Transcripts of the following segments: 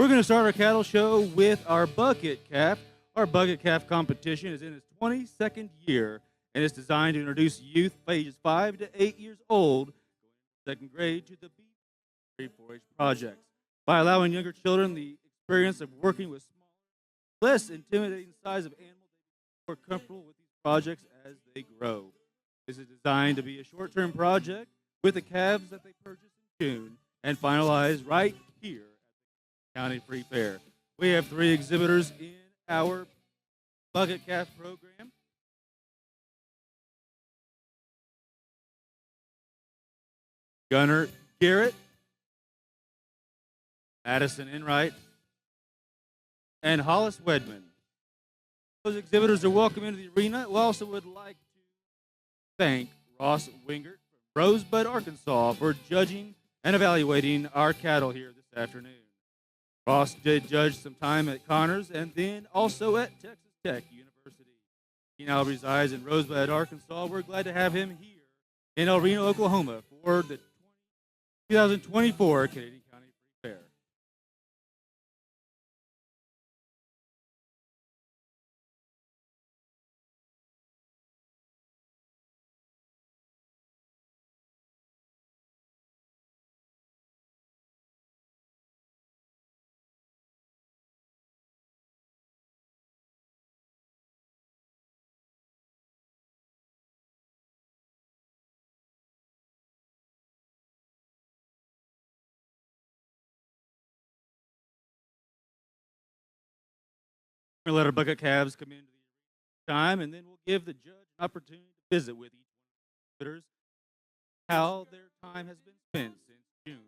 We're going to start our cattle show with our bucket calf. Our bucket calf competition is in its 22nd year and is designed to introduce youth ages 5 to 8 years old, second grade, to the Beef 4-H projects by allowing younger children the experience of working with small, less intimidating size of animals. They become more comfortable with these projects as they grow. This is designed to be a short-term project with the calves that they purchase in June and finalize right here County Free Fair. We have 3 exhibitors in our bucket calf program. Gunnar Garrett, Madison Enright, and Hollis Wedman. Those exhibitors are welcome into the arena. We also would like to thank Ross Wingert from Rosebud, Arkansas, for judging and evaluating our cattle here this afternoon. Ross did judge some time at Connors and then also at Texas Tech University. He now resides in Rosebud, Arkansas. We're glad to have him here in El Reno, Oklahoma for the 2024 Canadian County Free Fair. We're going to let our bucket calves come into the time, and then we'll give the judge an opportunity to visit with each one of the exhibitors how their time has been spent since June.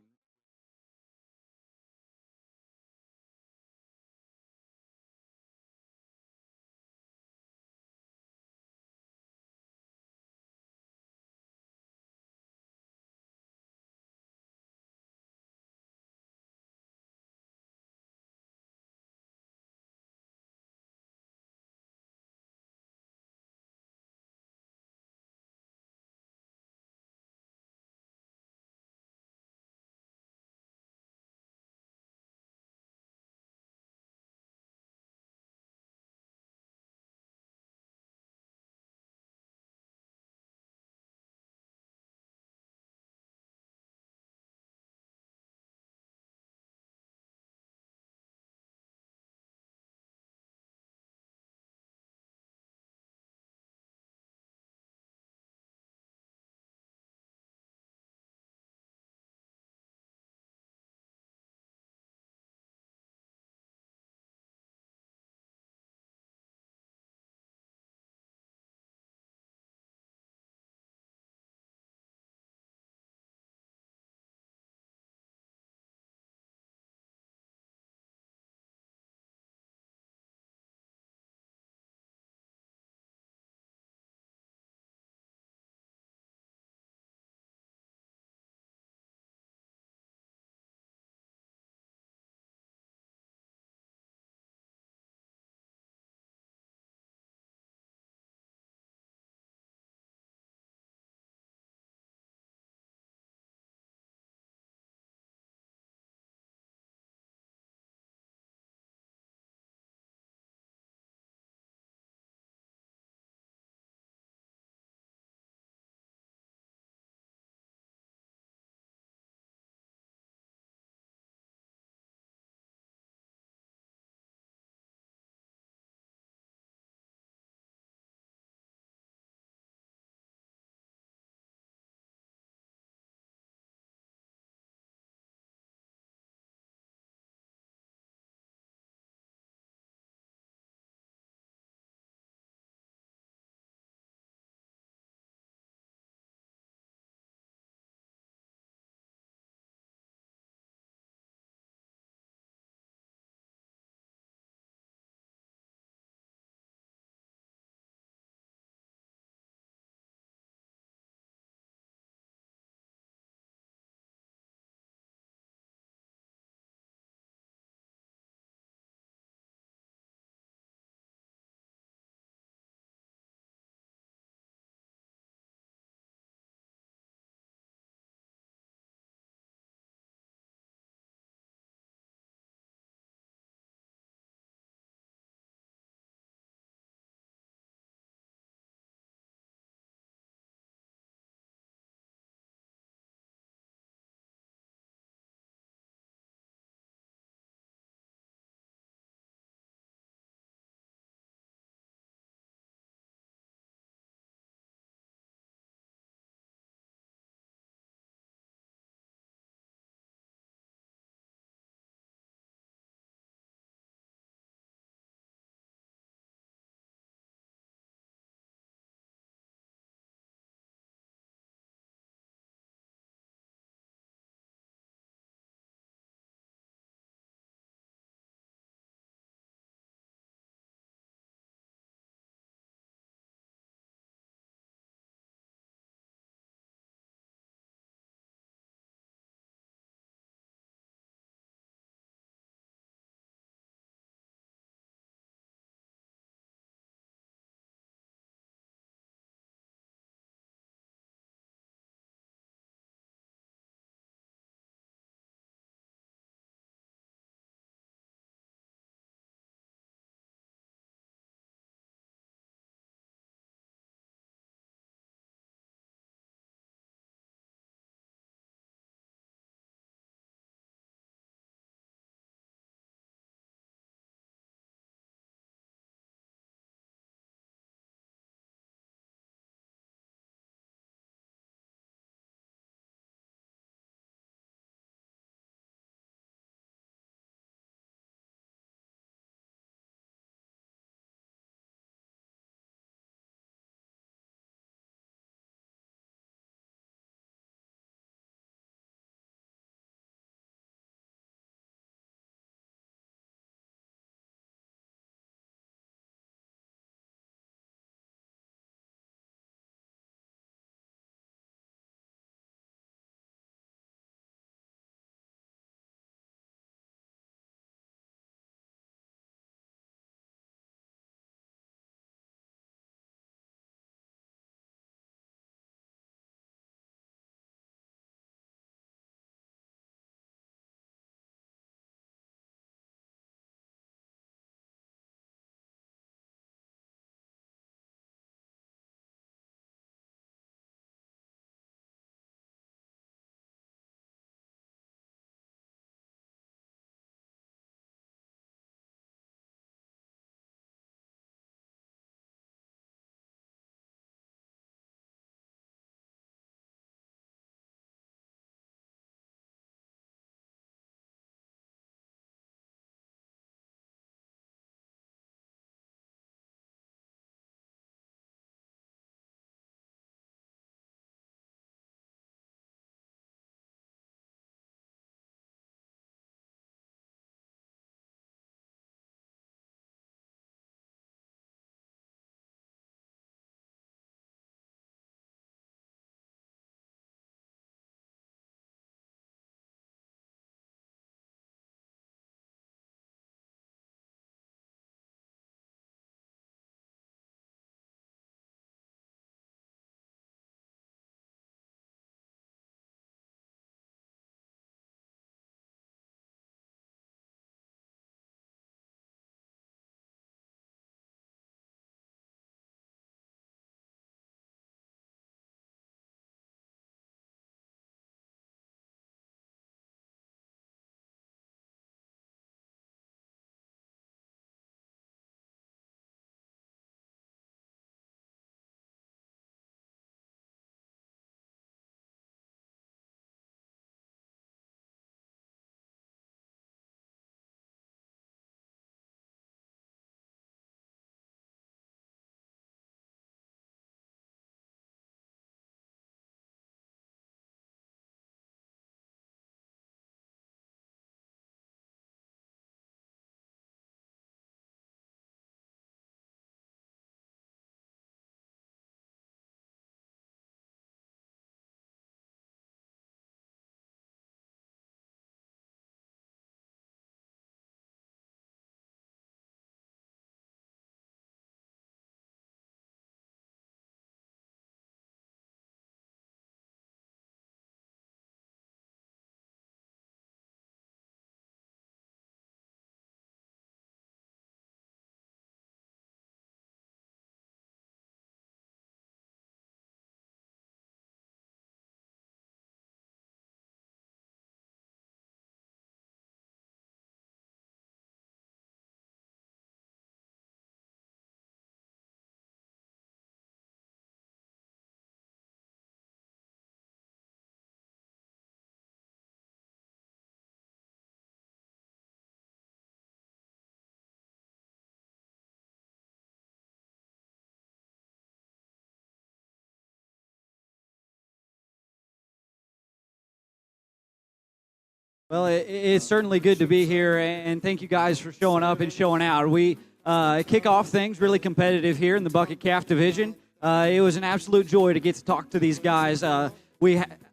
Well, it's certainly good to be here, and thank you guys for showing up and showing out. We kick off things really competitive here in the Bucket Calf division. It was an absolute joy to get to talk to these guys. I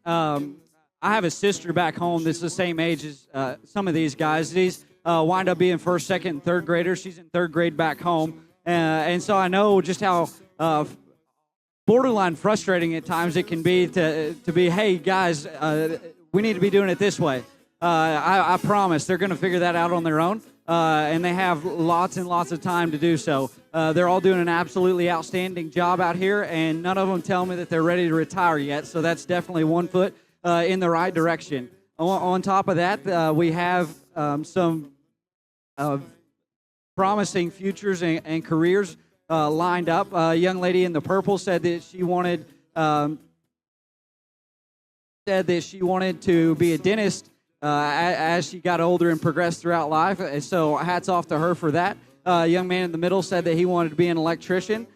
have a sister back home that's the same age as some of these guys. These wind up being first, second, and third graders. She's in third grade back home, and so I know just how borderline frustrating at times it can be to be, hey guys, we need to be doing it this way. I promise they're going to figure that out on their own, and they have lots and lots of time to do so. They're all doing an absolutely outstanding job out here, and none of them tell me that they're ready to retire yet, so that's definitely one foot in the right direction. On top of that, we have some promising futures and careers lined up. A young lady in the purple said that she wanted to be a dentist as she got older and progressed throughout life. And so hats off to her for that. A young man in the middle said that he wanted to be an electrician,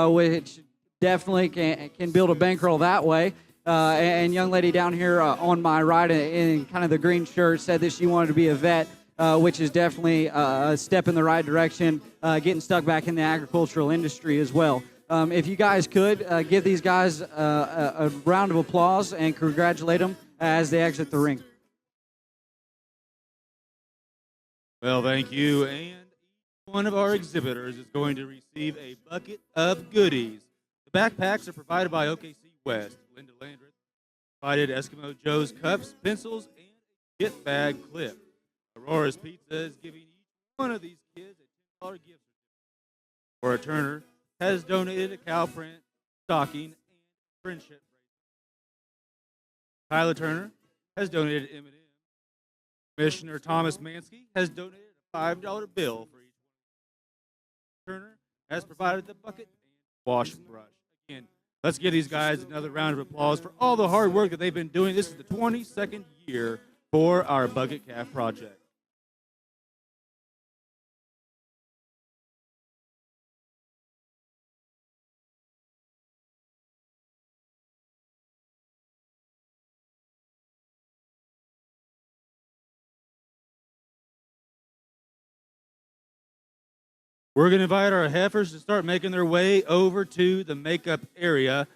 which definitely can build a bankroll that way. And young lady down here on my right in kind of the green shirt said that she wanted to be a vet, which is definitely a step in the right direction, getting stuck back in the agricultural industry as well. If you guys could, give these guys a round of applause and congratulate them as they exit the ring. Well, thank you. And each one of our exhibitors is going to receive a bucket of goodies. The backpacks are provided by OKC West. Linda Landreth provided Eskimo Joe's cups, pencils, and a gift bag clip. Aurora's Pizza is giving each one of these kids a $10 gift certificate. Laura Turner has donated a cow print, stocking, and friendship bracelet. Kyla Turner has donated M&M. Commissioner Thomas Mansky has donated a $5 bill for each one. Turner has provided the bucket and wash brush. Again, let's give these guys another round of applause for all the hard work that they've been doing. This is the 22nd year for our Bucket Calf project. We're going to invite our heifers to start making their way over to the makeup area.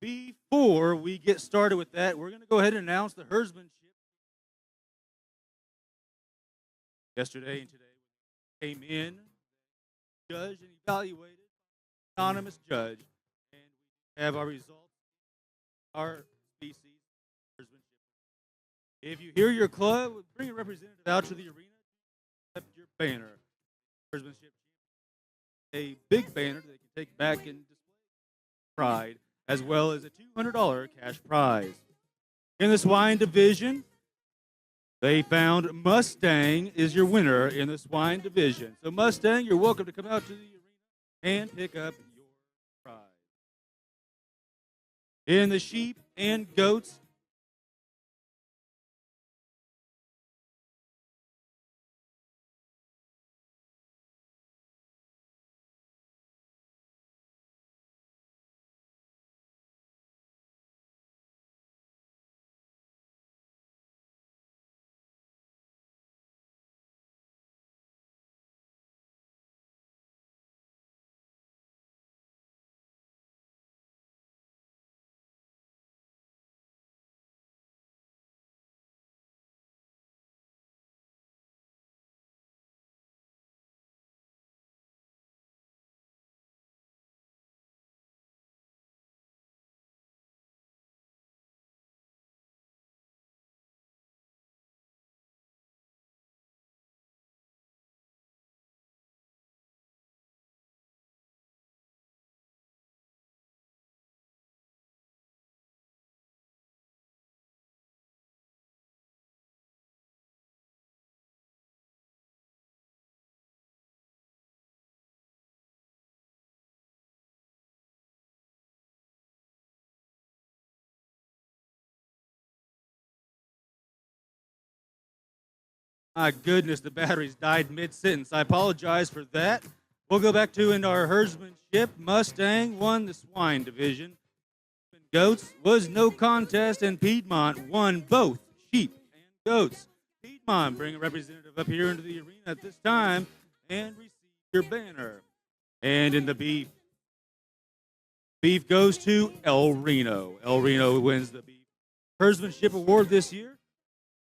Before we get started with that, we're going to go ahead and announce the herdsmanship. Yesterday and today came in, judged and evaluated, anonymous judge, and we have our results, our species herdsmanship. If you hear your club, bring a representative out to the arena, accept your banner. Herdsmanship, a big banner that they can take back and display pride, as well as a $200 cash prize. In the swine division, they found Mustang is your winner in the swine division. So Mustang, you're welcome to come out to the arena and pick up your prize. In the sheep and goats, my goodness, the batteries died mid-sentence. I apologize for that. We'll go back to in our herdsmanship. Mustang won the swine division. Goats was no contest, and Piedmont won both sheep and goats. Piedmont Piedmont, bring a representative up here into the arena at this time and receive your banner. And in the beef, beef goes to El Reno. El Reno wins the beef herdsmanship award this year.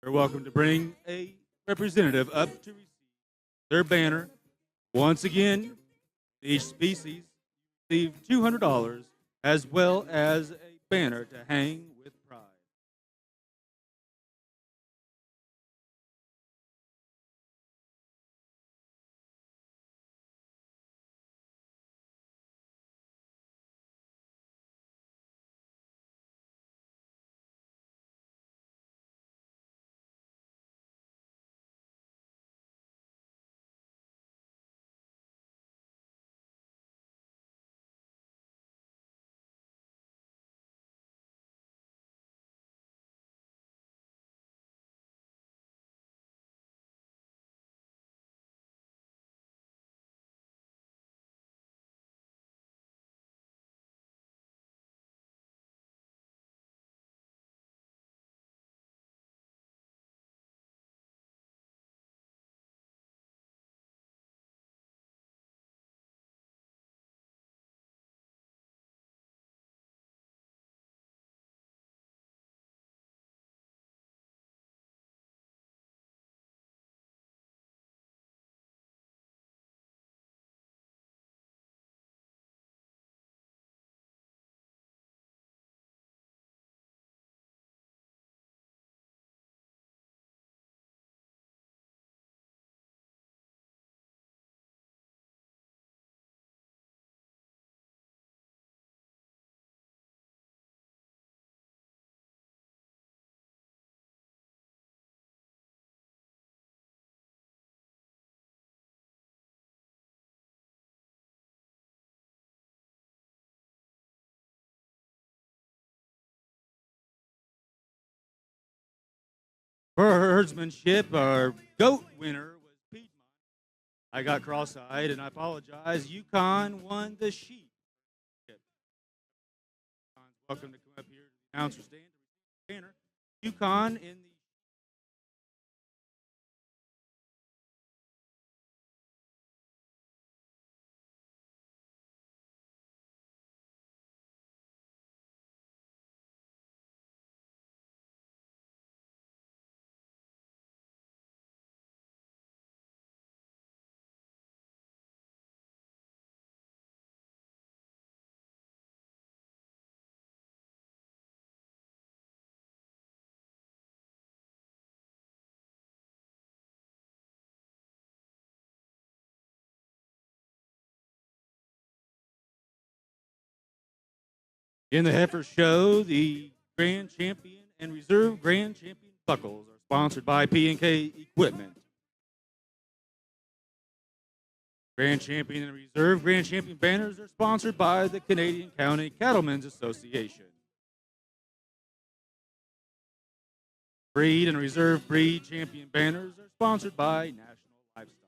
You're welcome to bring a representative up to receive their banner. Once again, each species receive $200 as well as a banner to hang with pride. For herdsmanship, our goat winner was Piedmont. I got cross-eyed, and I apologize. Yukon won the sheep. Welcome to come up here to the announcer stand to receive the banner. Yukon in the In the heifer show, the grand champion and reserve grand champion buckles are sponsored by P&K Equipment. Grand champion and reserve grand champion banners are sponsored by the Canadian County Cattlemen's Association. Breed and reserve breed champion banners are sponsored by National Livestock.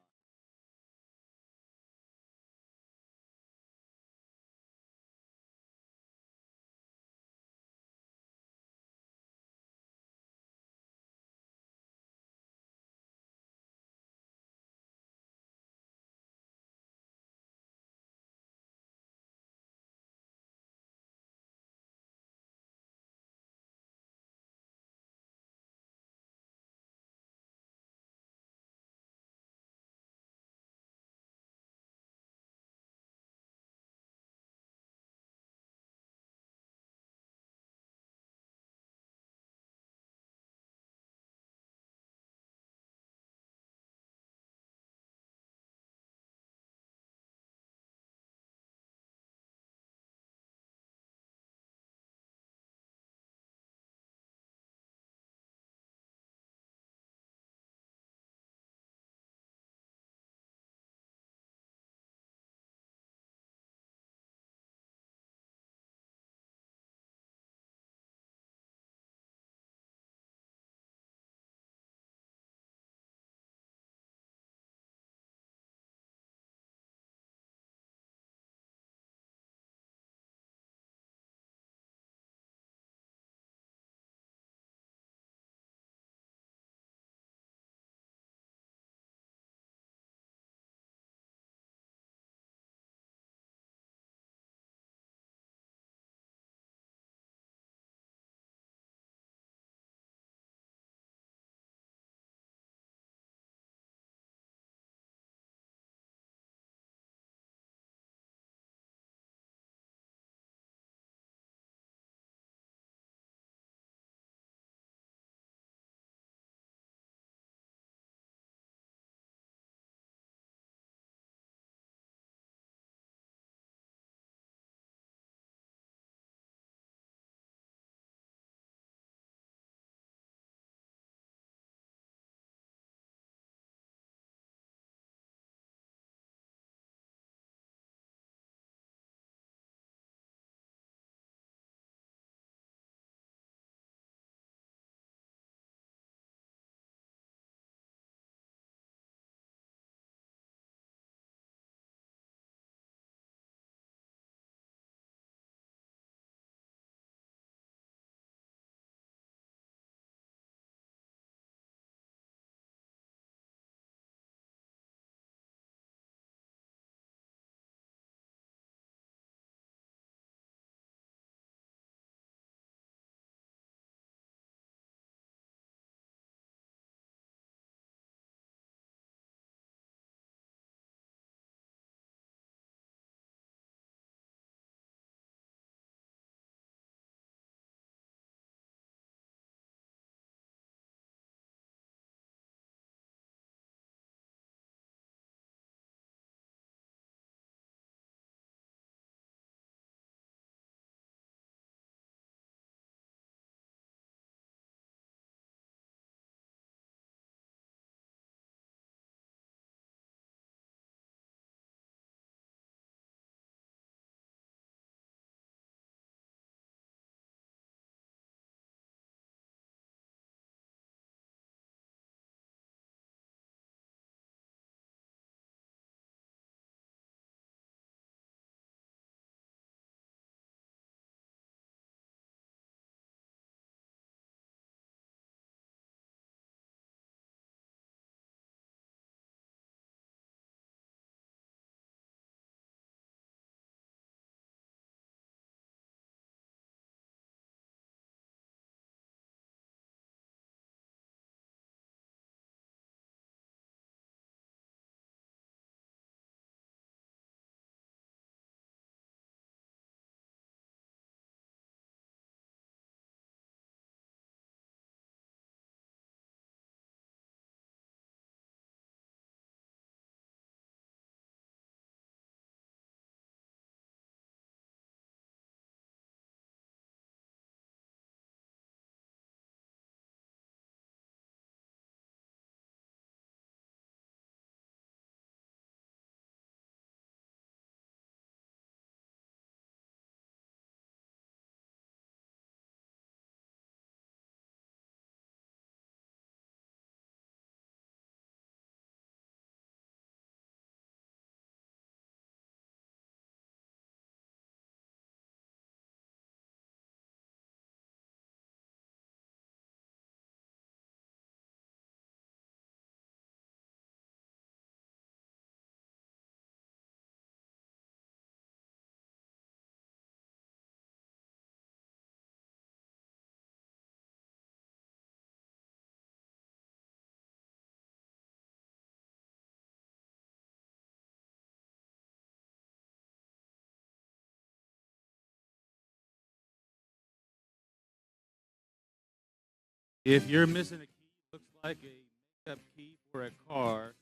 If you're missing a key, looks like a makeup key for a car.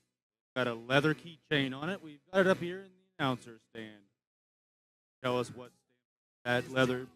Got a leather keychain on it. We've got it up here in the announcer stand. Tell us what that leather.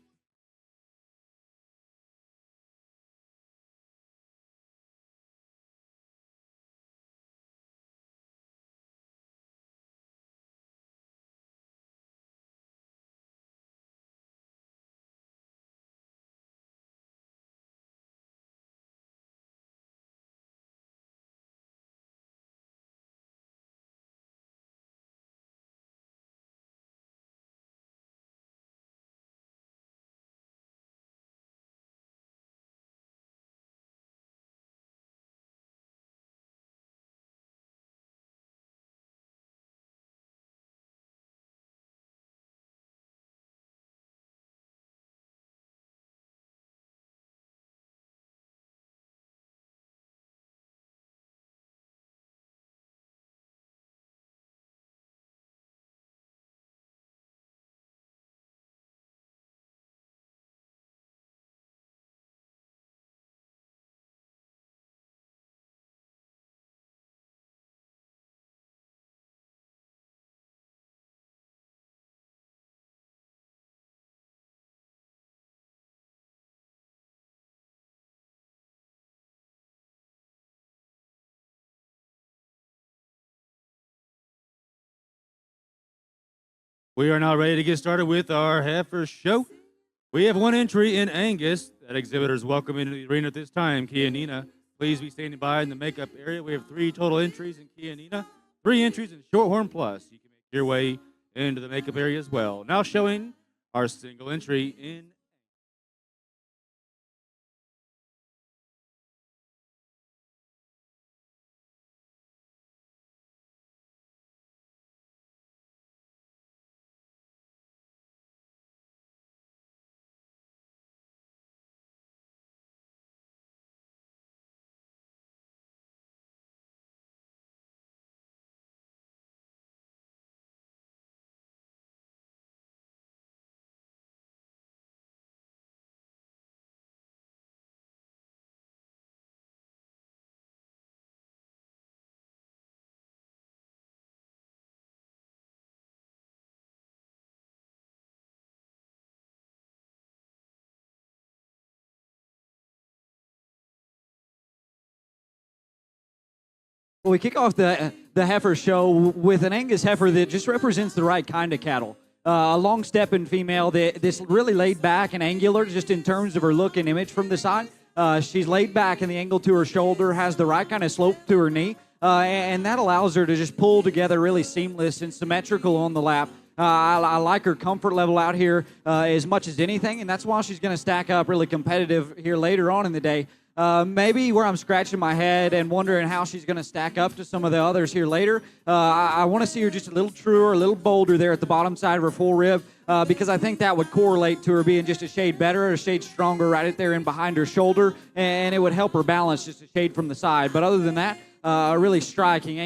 We are now ready to get started with our heifer show. We have one entry in Angus. That exhibitor is welcome into the arena at this time. Kia Nina, please be standing by in the makeup area. We have 3 total entries in Kia Nina, 3 entries in Shorthorn Plus. You can make your way into the makeup area as well. Now showing our single entry in. Well, we kick off the heifer show with an Angus heifer that just represents the right kind of cattle. A long stepping female that's really laid back and angular just in terms of her look and image from the side. She's laid back in the angle to her shoulder, has the right kind of slope to her knee, and that allows her to just pull together really seamless and symmetrical on the lap. I like her comfort level out here as much as anything, and that's why she's going to stack up really competitive here later on in the day. Maybe where I'm scratching my head and wondering how she's going to stack up to some of the others here later. I want to see her just a little truer, a little bolder there at the bottom side of her full rib because I think that would correlate to her being just a shade better, a shade stronger right there in behind her shoulder, and it would help her balance just a shade from the side. But other than that, a really striking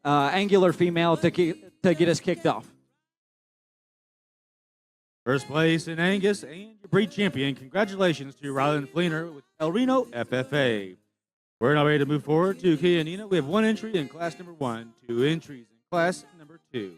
angular female to get us kicked off. First place in Angus and your breed champion. Congratulations to Rylan Fleener with El Reno FFA. We're now ready to move forward to Kia Nina. We have 1 entry in class number 1, 2 entries in class number 2.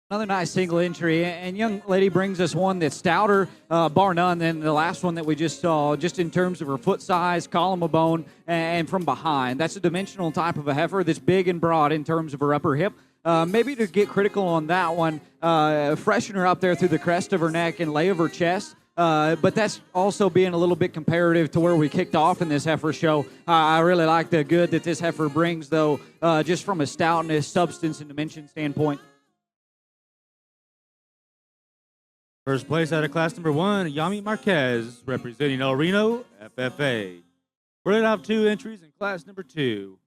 Another nice single entry, and young lady brings us one that's stouter, bar none, than the last one that we just saw, just in terms of her foot size, column of bone, and from behind. That's a dimensional type of a heifer that's big and broad in terms of her upper hip. Maybe to get critical on that one, freshen her up there through the crest of her neck and lay of her chest. But that's also being a little bit comparative to where we kicked off in this heifer show. I really like the good that this heifer brings, though, just from a stoutness, substance, and dimension standpoint. First place out of class number 1, Yami Marquez, representing El Reno FFA. We're going to have 2 entries in class number 2.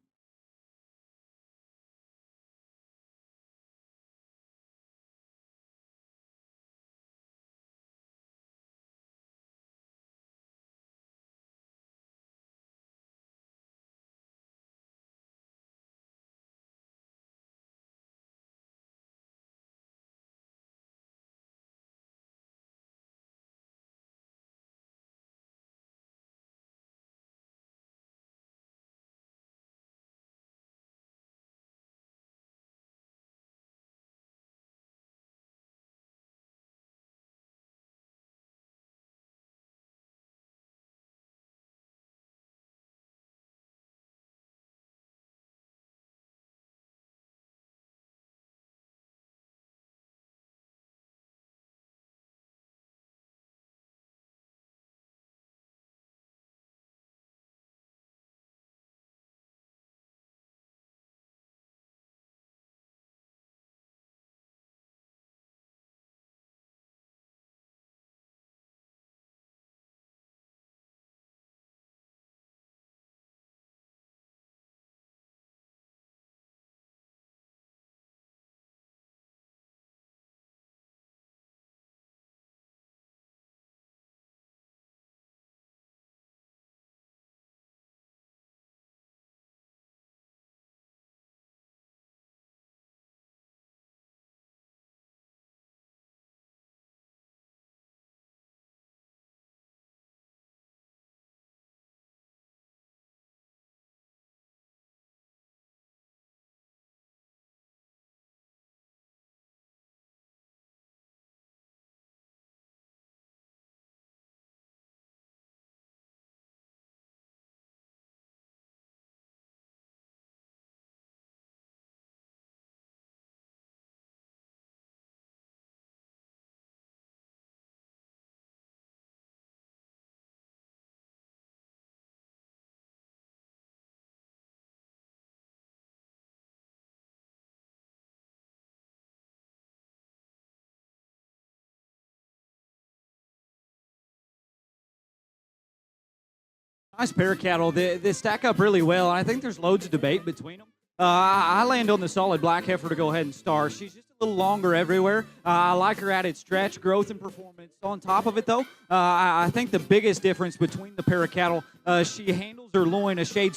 Nice pair of cattle. They stack up really well, and I think there's loads of debate between them. I land on the solid black heifer to go ahead and start. She's just a little longer everywhere. I like her added stretch, growth, and performance. On top of it, though, I think the biggest difference between the pair of cattle, she handles her loin a shade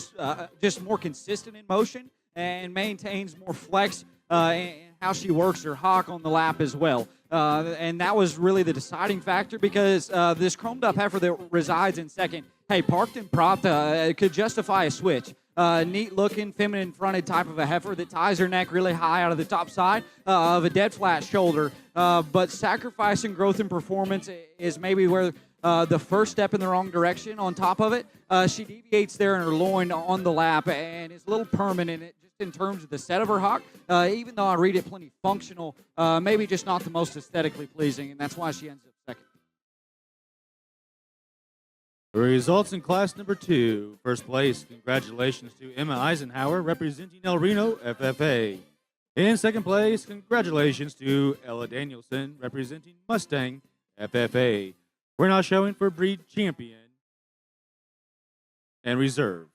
just more consistent in motion and maintains more flex in how she works her hock on the lap as well. And that was really the deciding factor because this chromed up heifer that resides in second, hey, parked and propped, could justify a switch. Neat looking, feminine fronted type of a heifer that ties her neck really high out of the top side of a dead flat shoulder. But sacrificing growth and performance is maybe where the first step in the wrong direction. On top of it, she deviates there in her loin on the lap and is a little permanent just in terms of the set of her hock. Even though I read it plenty functional, maybe just not the most aesthetically pleasing, and that's why she ends up second. The results in class number 2. First place, congratulations to Emma Eisenhower, representing El Reno FFA. In second place, congratulations to Ella Danielson, representing Mustang FFA. We're now showing for breed champion and reserve.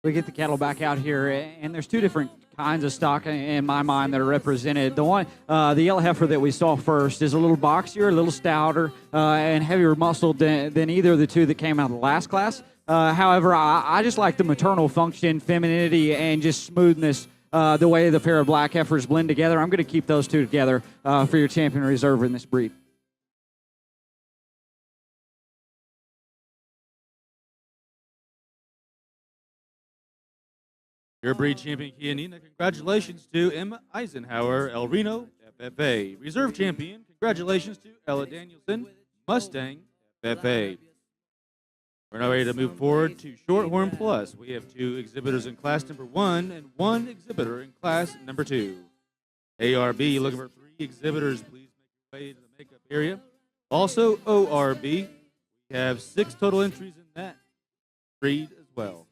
we get the cattle back out here, and there's two different kinds of stock in my mind that are represented. The one, the yellow heifer that we saw first, is a little boxier, a little stouter, and heavier muscled than either of the two that came out of the last class. However, I just like the maternal function, femininity, and just smoothness. The way the pair of black heifers blend together. I'm going to keep those two together for your champion reserve in this breed. Your breed champion, Kianina. Congratulations to Emma Eisenhower, El Reno, FFA. Reserve champion, congratulations to Ella Danielson, Mustang, FFA. We're now ready to move forward to Shorthorn Plus. We have 2 exhibitors in class number 1 and 1 exhibitor in class number 2. ARB, looking for 3 exhibitors. Please make your way to the makeup area. Also, ORB, we have 6 total entries in that breed as well.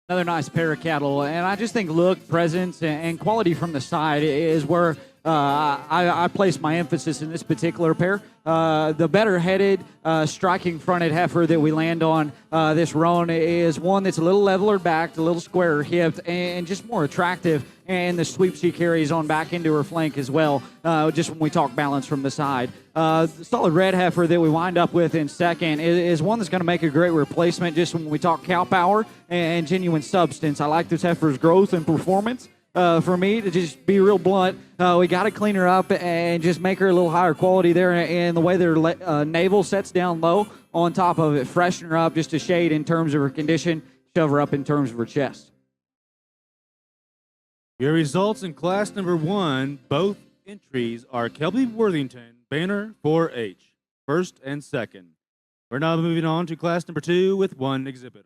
Another nice pair of cattle, and I just think look, presence, and quality from the side is where I place my emphasis in this particular pair. The better headed, striking fronted heifer that we land on this roan is one that's a little leveler backed, a little squarer hipped, and just more attractive. And the sweep she carries on back into her flank as well, just when we talk balance from the side. The solid red heifer that we wind up with in second is one that's going to make a great replacement just when we talk cow power and genuine substance. I like this heifer's growth and performance. For me, to just be real blunt, we got to clean her up and just make her a little higher quality there. And the way their navel sets down low on top of it, freshen her up just a shade in terms of her condition, shove her up in terms of her chest. Your results in class number 1, both entries are Kelby Worthington, Banner 4H, first and second. We're now moving on to class number 2 with 1 exhibitor.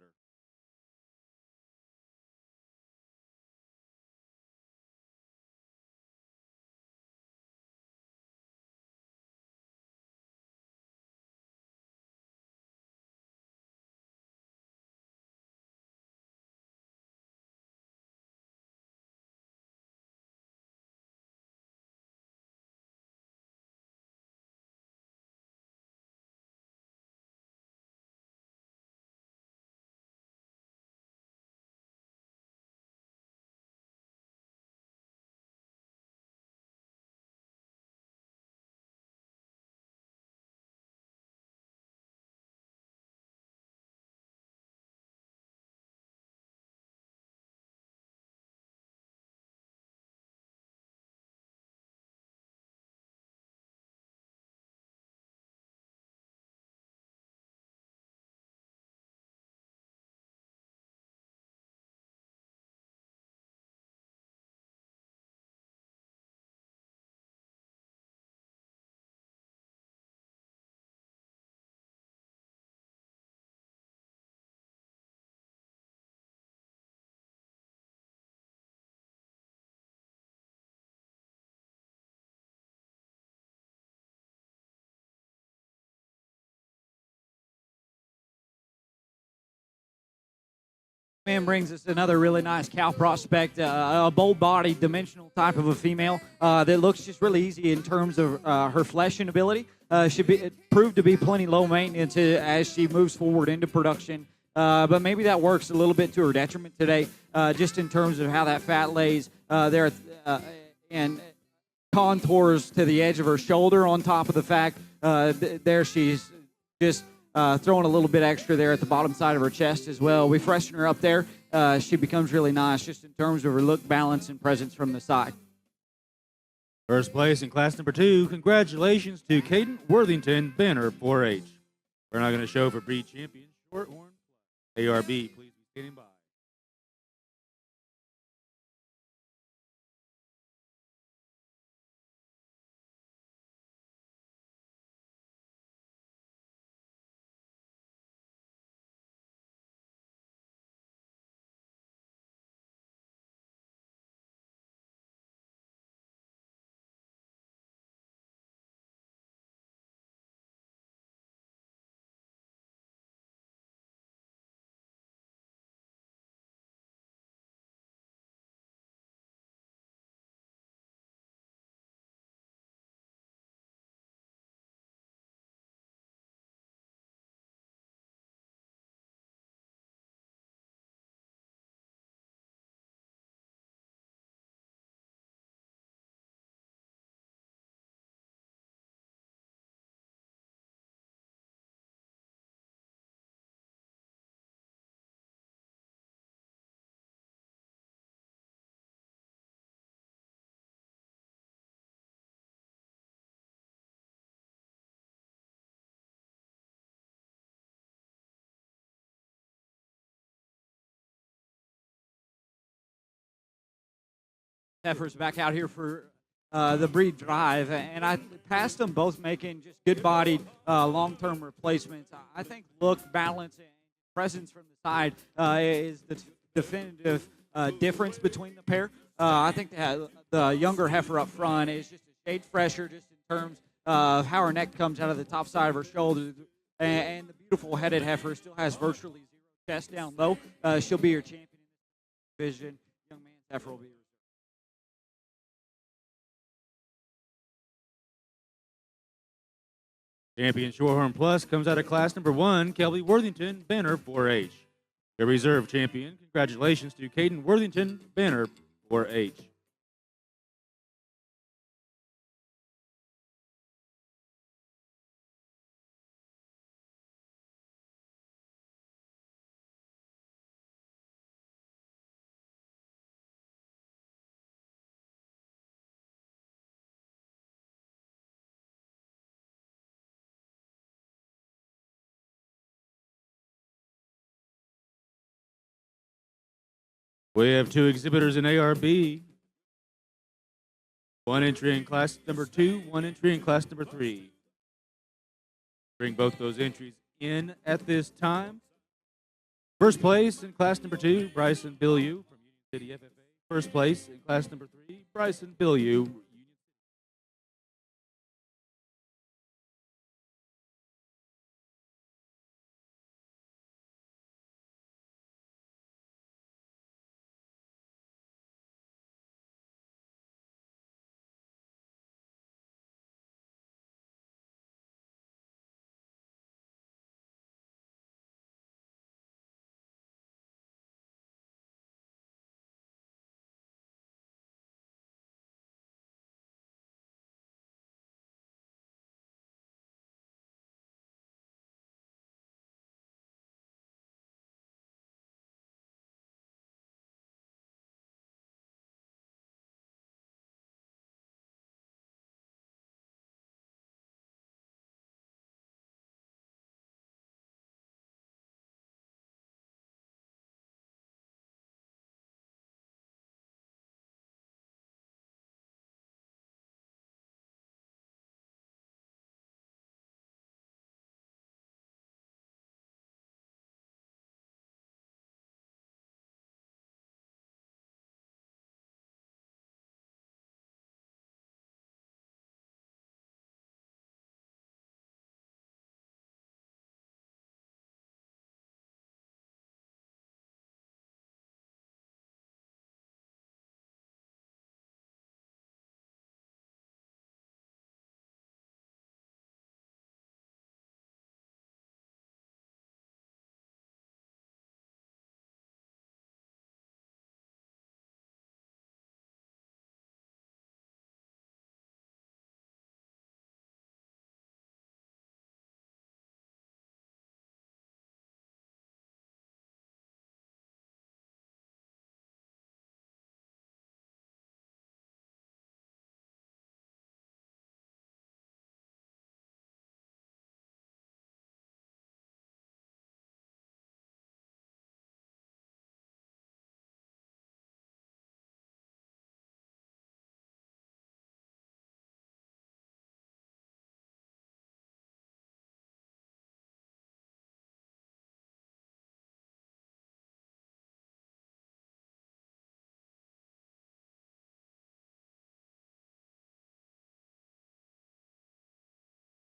Man brings us another really nice cow prospect, a bold-bodied, dimensional type of a female that looks just really easy in terms of her fleshing ability. Should be proved to be plenty low maintenance as she moves forward into production. But maybe that works a little bit to her detriment today, just in terms of how that fat lays there and contours to the edge of her shoulder. On top of the fact, there she's just throwing a little bit extra there at the bottom side of her chest as well. We freshen her up there. She becomes really nice just in terms of her look, balance, and presence from the side. First place in class number 2. Congratulations to Caden Worthington, Banner 4-H. We're now going to show for breed champion Shorthorn. ARB, please be standing by. Heifers back out here for the breed drive, and I passed them both making just good-bodied, long-term replacements. I think look, balance, and presence from the side is the definitive difference between the pair. I think the younger heifer up front is just a shade fresher, just in terms of how her neck comes out of the top side of her shoulders, and the beautiful headed heifer still has virtually zero chest down low. She'll be your champion in this division. Young man's heifer will be. Champion Shorthorn Plus comes out of class number 1, Kelby Worthington, Banner 4-H. The reserve champion, congratulations to Caden Worthington, Banner 4-H. We have 2 exhibitors in ARB. 1 entry in class number 2, 1 entry in class number 3. Bring both those entries in at this time. First place in class number 2, Bryson Bilyeu from Union City FFA. First place in class number 3, Bryson Bilyeu,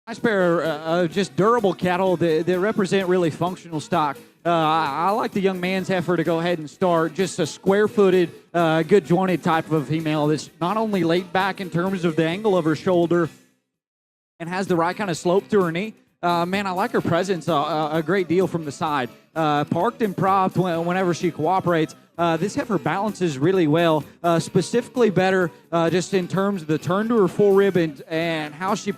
Nice pair of just durable cattle that represent really functional stock. I like the young man's heifer to go ahead and start. Just a square-footed, good jointed type of female that's not only laid back in terms of the angle of her shoulder and has the right kind of slope to her knee. Man, I like her presence a great deal from the side. Parked and propped whenever she cooperates. This heifer balances really well, specifically better just in terms of the turn to her full rib and how she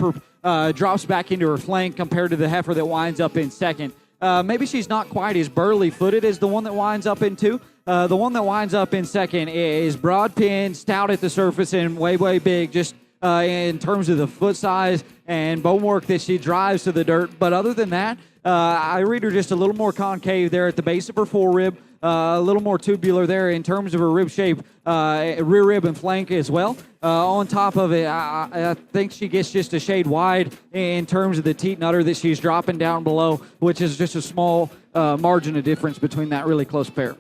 drops back into her flank compared to the heifer that winds up in second. Maybe she's not quite as burly-footed as the one that winds up in two. The one that winds up in second is broad pin, stout at the surface, and way, way big, just in terms of the foot size and bone work that she drives to the dirt. But other than that, I read her just a little more concave there at the base of her forerib, a little more tubular there in terms of her rib shape, rear rib and flank as well. On top of it, I think she gets just a shade wide in terms of the teat nutter that she's dropping down below, which is just a small margin of difference between that really close pair.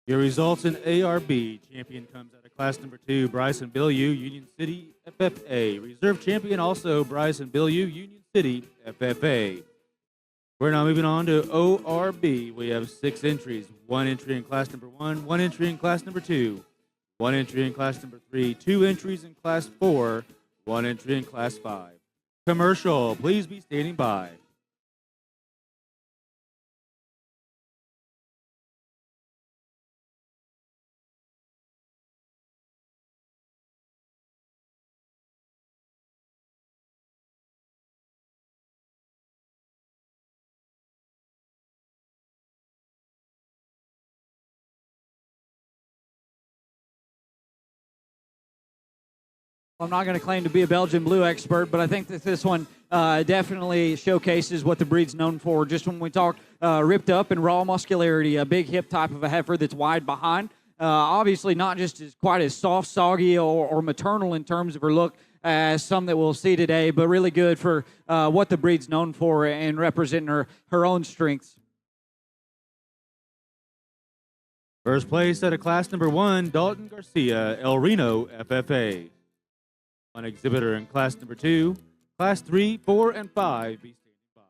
Your results in ARB. Champion comes out of class number 2, Bryson Bilyeu, Union City, FFA. Reserve champion also Bryson Bilyeu, Union City, FFA. We're now moving on to ORB. We have 6 entries. 1 entry in class number 1, 1 entry in class number 2, 1 entry in class number 3, 2 entries in class 4, 1 entry in class 5. Commercial, please be standing by. I'm not going to claim to be a Belgian blue expert, but I think that this one definitely showcases what the breed's known for. Just when we talk ripped up and raw muscularity, a big hip type of a heifer that's wide behind. Obviously not just quite as soft, soggy, or maternal in terms of her look as some that we'll see today, but really good for what the breed's known for and representing her own strengths. First place out of class number 1, Dalton Garcia, El Reno, FFA. On exhibitor in class number 2, class 3, 4, and 5, be standing by.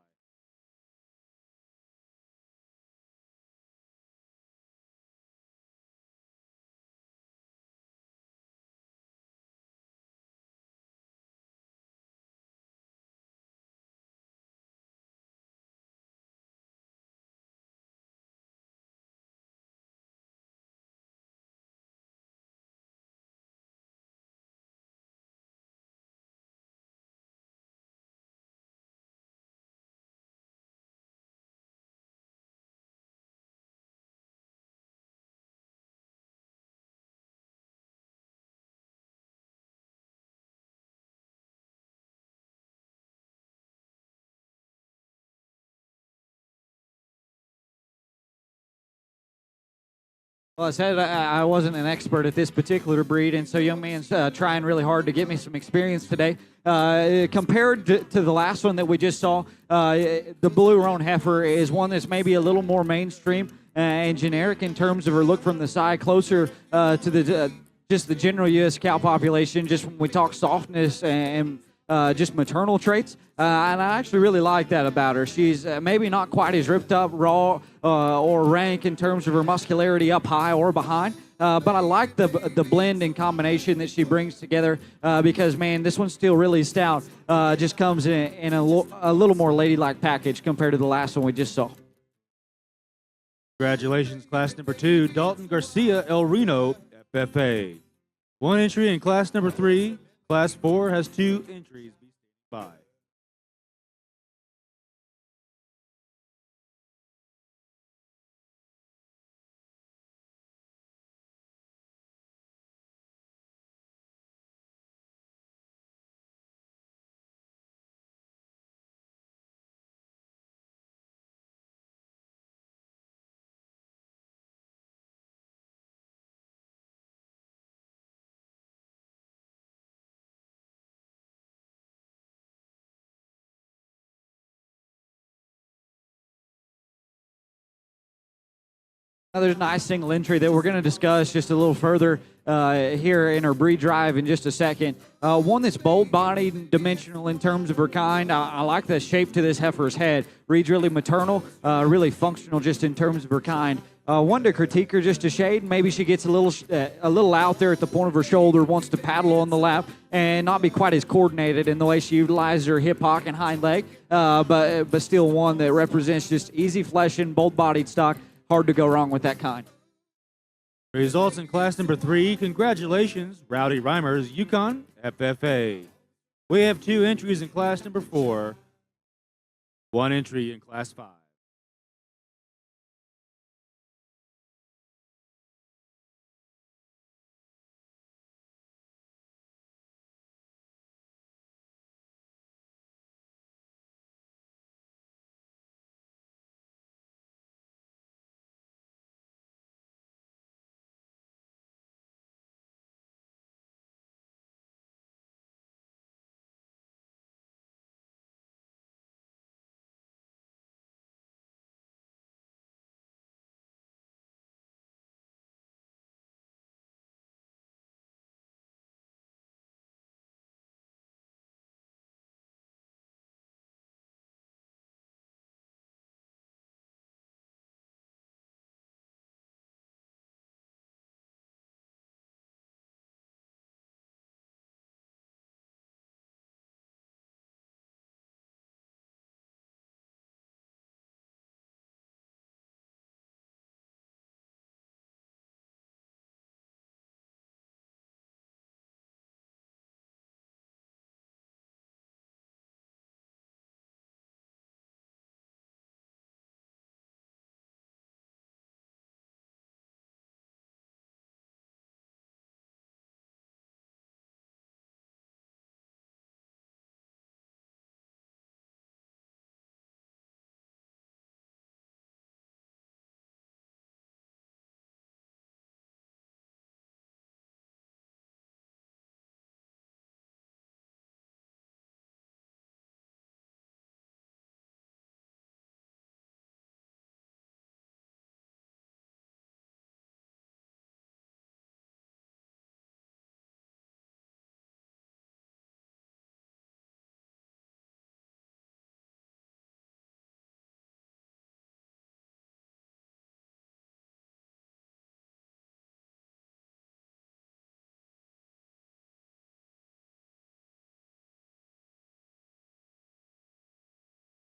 Well, I said I wasn't an expert at this particular breed, and so young man's trying really hard to get me some experience today. Compared to the last one that we just saw, the Blue Roan heifer is one that's maybe a little more mainstream and generic in terms of her look from the side, closer to the just the general U.S. cow population. Just when we talk softness and just maternal traits, and I actually really like that about her. She's maybe not quite as ripped up, raw, or rank in terms of her muscularity up high or behind, but I like the blend and combination that she brings together because, man, this one's still really stout. Just comes in a little more ladylike package compared to the last one we just saw. Congratulations, class number 2, Dalton Garcia, El Reno, FFA. 1 entry in class number 3. Class 4 has 2 entries. Be standing by. Another nice single entry that we're going to discuss just a little further here in our breed drive in just a second. One that's bold-bodied and dimensional in terms of her kind. I like the shape to this heifer's head. Reads really maternal, really functional just in terms of her kind. One to critique her just a shade. Maybe she gets a little out there at the point of her shoulder, wants to paddle on the lap and not be quite as coordinated in the way she utilizes her hip, hock, and hind leg. But still one that represents just easy fleshing, bold-bodied stock. Hard to go wrong with that kind. Results in class number 3. Congratulations, Rowdy Reimers, Yukon FFA. We have 2 entries in class number 4, 1 entry in class 5.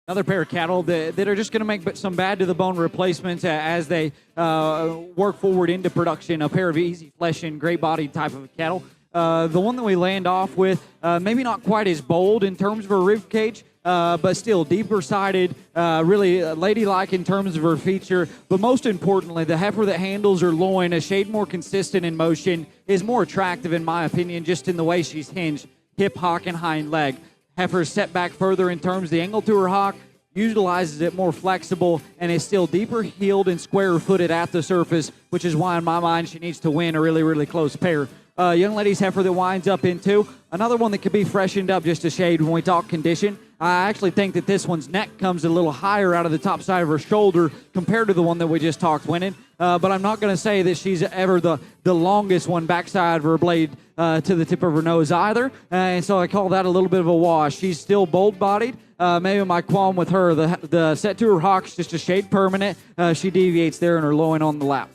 Another pair of cattle that are just going to make some bad to the bone replacements as they work forward into production. A pair of easy flesh and great bodied type of cattle. The one that we land off with, maybe not quite as bold in terms of her rib cage, but still deeper sided, really ladylike in terms of her feature. But most importantly, the heifer that handles her loin a shade more consistent in motion is more attractive, in my opinion, just in the way she's hinged, hip, hock, and hind leg. Heifer set back further in terms of the angle to her hock, utilizes it more flexible, and is still deeper heeled and square footed at the surface, which is why, in my mind, she needs to win a really, really close pair. Young lady's heifer that winds up into another one that could be freshened up just a shade when we talk condition. I actually think that this one's neck comes a little higher out of the top side of her shoulder compared to the one that we just talked winning. But I'm not going to say that she's ever the longest one backside of her blade to the tip of her nose either. And so I call that a little bit of a wash. She's still bold-bodied. Maybe my qualm with her, the set to her hock's just a shade permanent. She deviates there in her loin on the lap.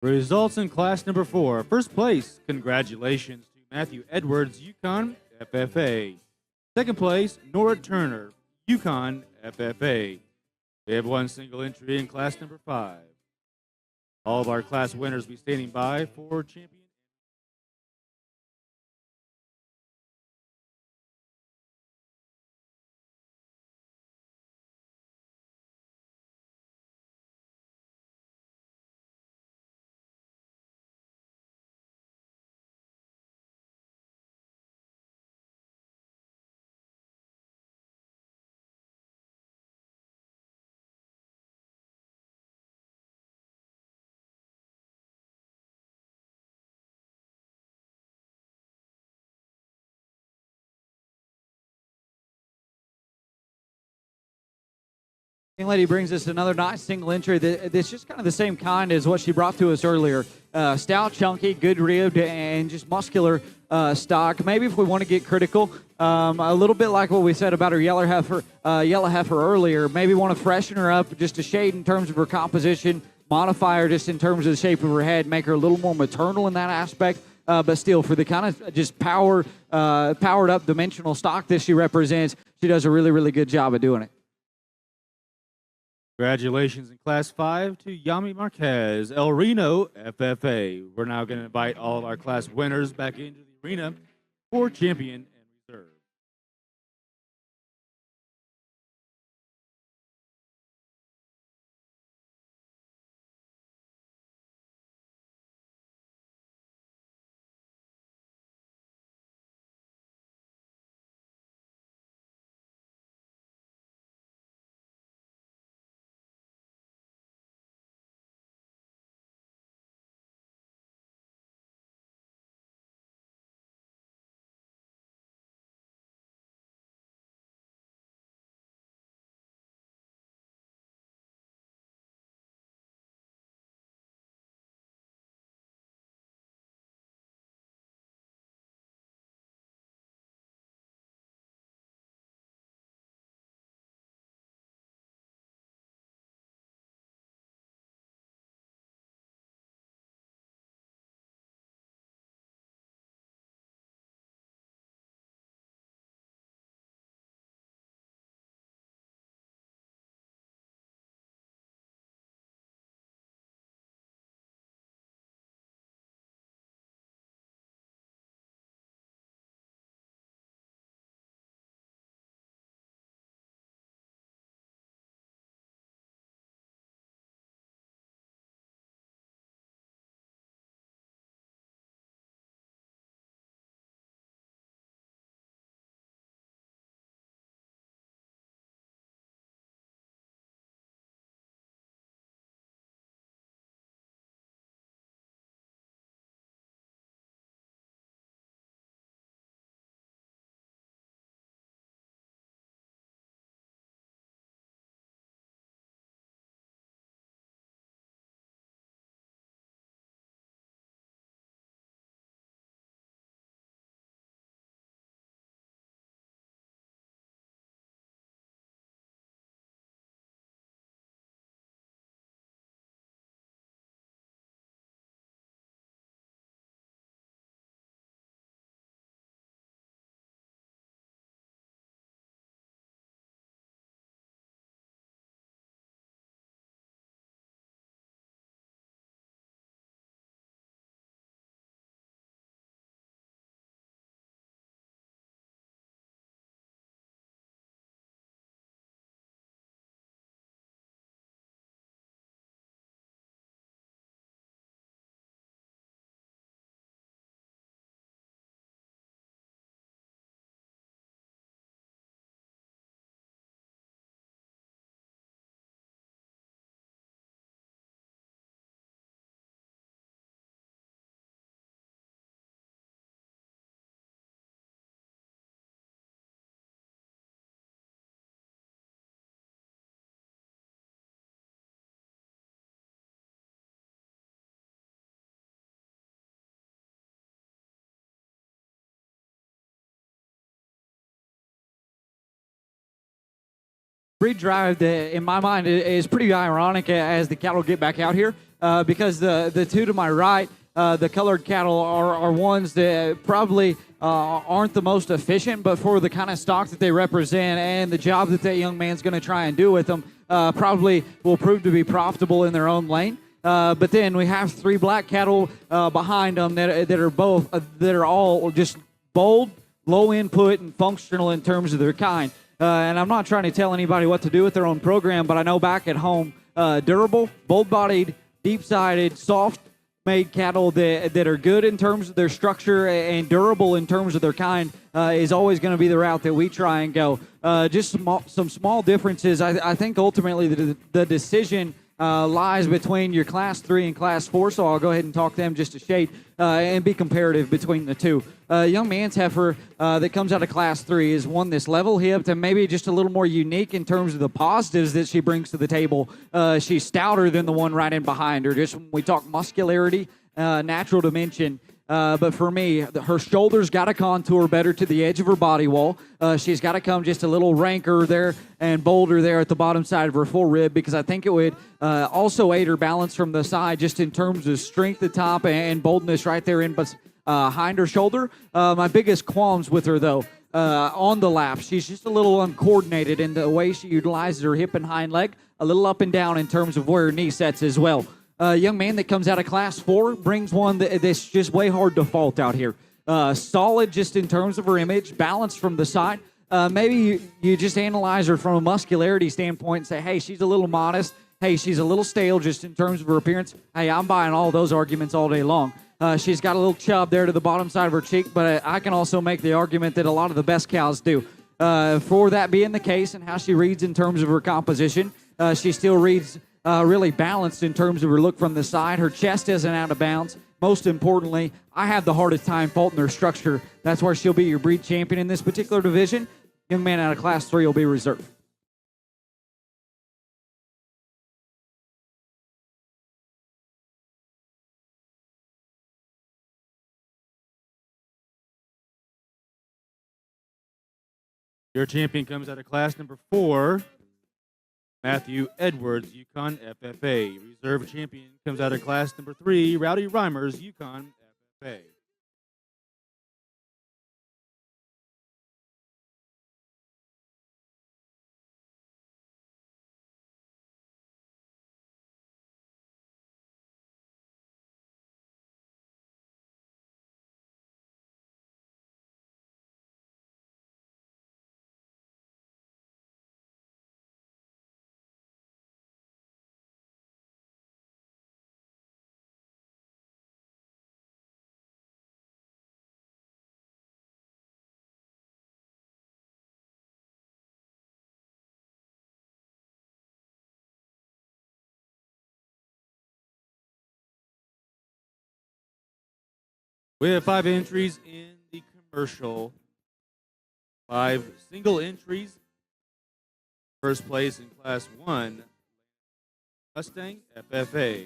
Results in class number 4. First place, congratulations to Matthew Edwards, Yukon FFA. Second place, Nora Turner, Yukon FFA. We have 1 single entry in class number 5. All of our class winners will be standing by for champion. Young lady brings us another nice single entry that's just kind of the same kind as what she brought to us earlier. Stout, chunky, good ribbed, and just muscular stock. Maybe if we want to get critical, a little bit like what we said about her yellow heifer earlier, maybe want to freshen her up just a shade in terms of her composition, modify her just in terms of the shape of her head, make her a little more maternal in that aspect. But still, for the kind of just powered up dimensional stock that she represents, she does a really, really good job of doing it. Congratulations in Class 5 to Yami Marquez, El Reno FFA. We're now going to invite all of our class winners back into the arena for champion and reserve. Breed drive, in my mind, is pretty ironic as the cattle get back out here because the two to my right, the colored cattle, are ones that probably aren't the most efficient, but for the kind of stock that they represent and the job that young man's going to try and do with them, probably will prove to be profitable in their own lane. But then we have three black cattle behind them that are all just bold, low input, and functional in terms of their kind. And I'm not trying to tell anybody what to do with their own program, but I know back at home, durable, bold-bodied, deep-sided, soft-made cattle that are good in terms of their structure and durable in terms of their kind is always going to be the route that we try and go. Just some small differences. I think ultimately the decision lies between your Class 3 and Class 4, so I'll go ahead and talk them just a shade and be comparative between the two. Young man's heifer that comes out of Class 3 is one that's level-hipped and maybe just a little more unique in terms of the positives that she brings to the table. She's stouter than the one right in behind her. Just when we talk muscularity, natural dimension, but for me, her shoulders got to contour better to the edge of her body wall. She's got to come just a little ranker there and bolder there at the bottom side of her full rib, because I think it would also aid her balance from the side just in terms of strength at top and boldness right there in behind her shoulder. My biggest qualms with her, though, on the lap, she's just a little uncoordinated in the way she utilizes her hip and hind leg, a little up and down in terms of where her knee sets as well. Young man that comes out of Class 4 brings one that's just way hard to fault out here. Solid just in terms of her image, balanced from the side. Maybe you just analyze her from a muscularity standpoint and say, hey, she's a little modest. Hey, she's a little stale just in terms of her appearance. Hey, I'm buying all those arguments all day long. She's got a little chub there to the bottom side of her cheek, but I can also make the argument that a lot of the best cows do. For that being the case and how she reads in terms of her composition, she still reads really balanced in terms of her look from the side. Her chest isn't out of bounds. Most importantly, I have the hardest time faulting her structure. That's where she'll be your breed champion in this particular division. Young man out of Class 3 will be reserved. Your champion comes out of class number 4, Matthew Edwards, Yukon FFA. Reserve champion comes out of class number 3, Rowdy Reimers, Yukon FFA. We have 5 entries in the commercial. 5 single entries. First place in Class 1, Mustang FFA.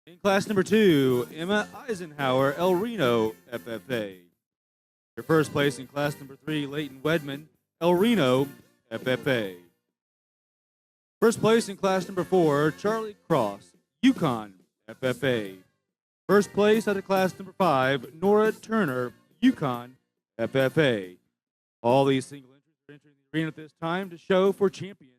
In Class number 2, Emma Eisenhower, El Reno FFA. Your first place in Class number 3, Leighton Wedman, El Reno FFA. First place in Class number 4, Charlie Cross, Yukon FFA. First place out of Class number 5, Nora Turner, Yukon FFA. All these single entries are entering the arena at this time to show for champion.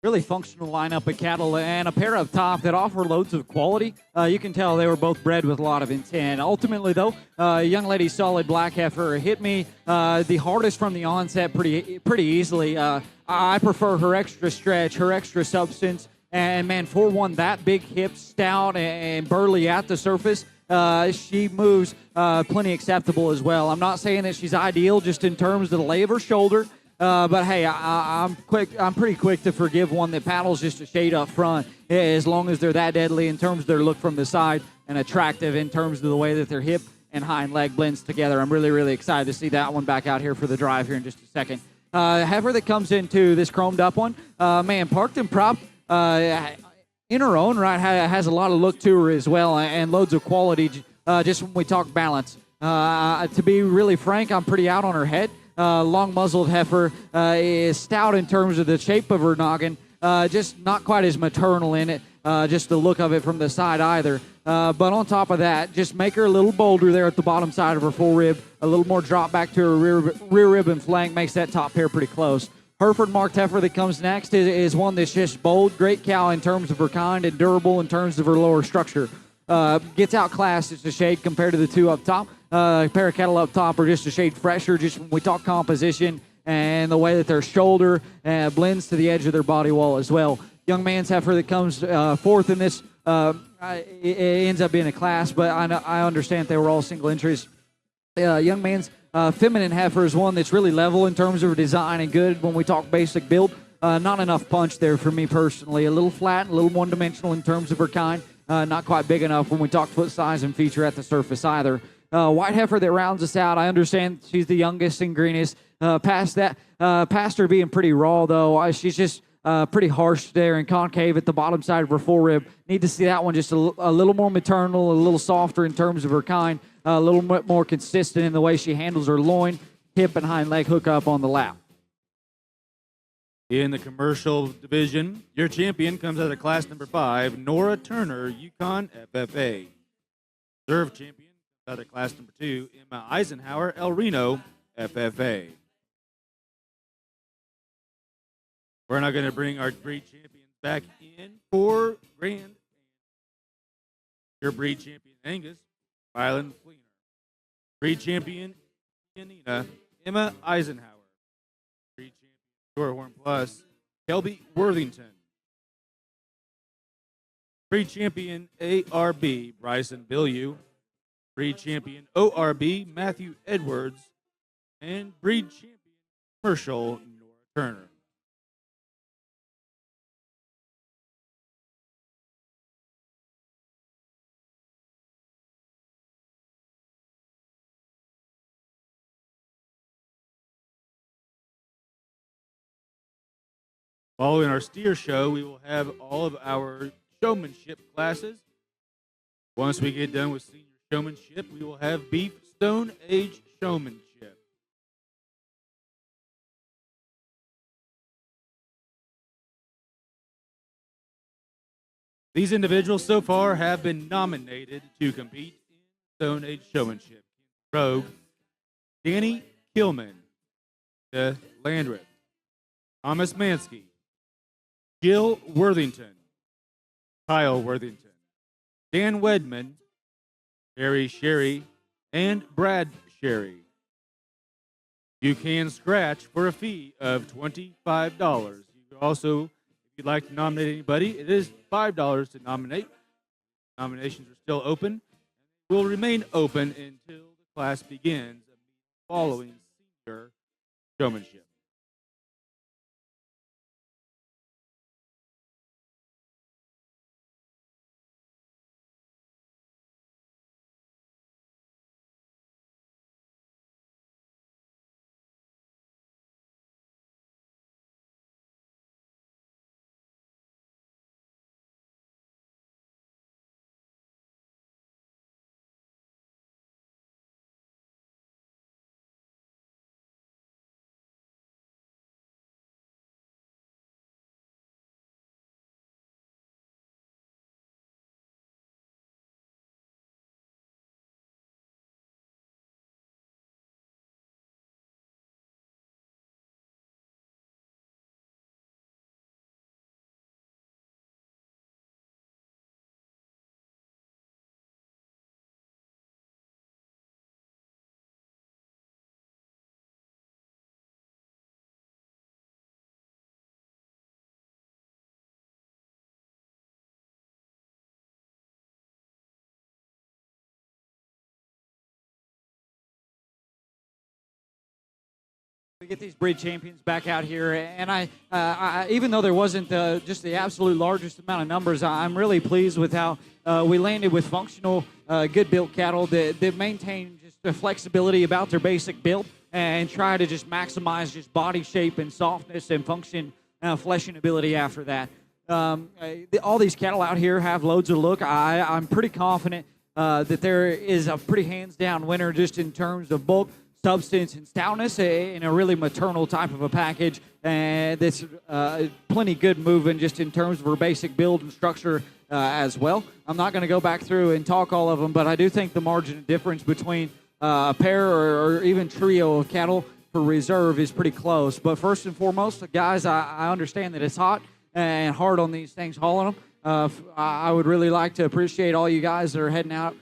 really functional lineup of cattle and a pair up top that offer loads of quality. You can tell they were both bred with a lot of intent. Ultimately, though, young lady solid black heifer hit me the hardest from the onset pretty easily. I prefer her extra stretch, her extra substance, and man, for one that big hip, stout and burly at the surface, she moves plenty acceptable as well. I'm not saying that she's ideal just in terms of the lay of her shoulder. But hey, I'm quick. I'm pretty quick to forgive one that paddles just a shade up front, as long as they're that deadly in terms of their look from the side and attractive in terms of the way that their hip and hind leg blends together. I'm really excited to see that one back out here for the drive here in just a second. Heifer that comes into this chromed up one, man, parked and propped. In her own right, has a lot of look to her as well, and loads of quality. Just when we talk balance, to be really frank, I'm pretty out on her head. Long-muzzled heifer is stout in terms of the shape of her noggin, just not quite as maternal in it, just the look of it from the side either. But on top of that, just make her a little bolder there at the bottom side of her full rib, a little more drop back to her rear rib and flank, makes that top pair pretty close. Hereford marked heifer that comes next is one that's just bold, great cow in terms of her kind, and durable in terms of her lower structure. Gets outclassed just a shade compared to the two up top. A pair of cattle up top are just a shade fresher, just when we talk composition and the way that their shoulder blends to the edge of their body wall as well. Young man's heifer that comes fourth in this, it ends up being a class, but I understand they were all single entries. Young man's feminine heifer is one that's really level in terms of her design and good when we talk basic build. Not enough punch there for me personally. A little flat, a little one-dimensional in terms of her kind. Not quite big enough when we talk foot size and feature at the surface either. White heifer that rounds us out. I understand she's the youngest and greenest. Past her being pretty raw though, she's just pretty harsh there and concave at the bottom side of her forerib. Need to see that one just a little more maternal, a little softer in terms of her kind, a little bit more consistent in the way she handles her loin, hip, and hind leg hook up on the lap. In the commercial division, your champion comes out of class number 5, Nora Turner, Yukon FFA. Reserve champion comes out of class number 2, Emma Eisenhower, El Reno FFA. We're now going to bring our breed champions back in for Grand. Your breed champion Angus, Rylan Fleener. Breed champion Yanina, Emma Eisenhower. Breed champion Shorthorn Plus, Kelby Worthington. Breed champion ARB, Bryson Billieu. Breed champion ORB, Matthew Edwards. And breed champion commercial, Nora Turner. Following our steer show, we will have all of our showmanship classes. Once we get done with senior showmanship, we will have beef stone age showmanship. These individuals so far have been nominated to compete in stone age showmanship. Rogue, Danny Kilman, the Landreth, Thomas Mansky, Jill Worthington, Kyle Worthington, Dan Wedman, Jerry Sherry, and Brad Sherry. You can scratch for a fee of $25. You can also, if you'd like to nominate anybody, it is $5 to nominate. Nominations are still open. Will remain open until the class begins following senior showmanship. We get these breed champions back out here, and I even though there wasn't just the absolute largest amount of numbers, I'm really pleased with how we landed with functional, good built cattle that maintain just the flexibility about their basic build and try to just maximize just body shape and softness and function, fleshing ability after that. All these cattle out here have loads of look. I'm pretty confident that there is a pretty hands down winner just in terms of bulk, substance, and stoutness in a really maternal type of a package, and that's plenty good moving just in terms of her basic build and structure as well. I'm not going to go back through and talk all of them, but I do think the margin of difference between a pair or even trio of cattle for reserve is pretty close. But first and foremost, guys, I understand that it's hot and hard on these things hauling them. I would really like to appreciate all you guys that are heading out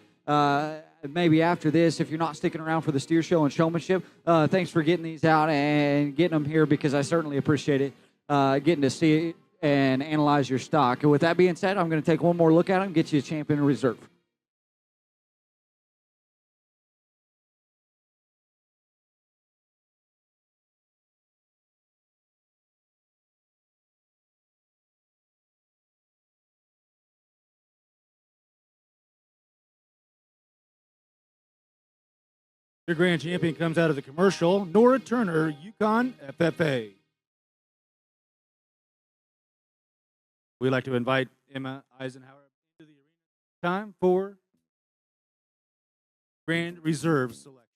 maybe after this, if you're not sticking around for the steer show and showmanship. Thanks for getting these out and getting them here, because I certainly appreciate it, getting to see and analyze your stock. And with that being said, I'm going to take one more look at them, get you a champion in reserve. Your grand champion comes out of the commercial, Nora Turner, Yukon FFA. We'd like to invite Emma Eisenhower into the arena. Time for Grand Reserve selection.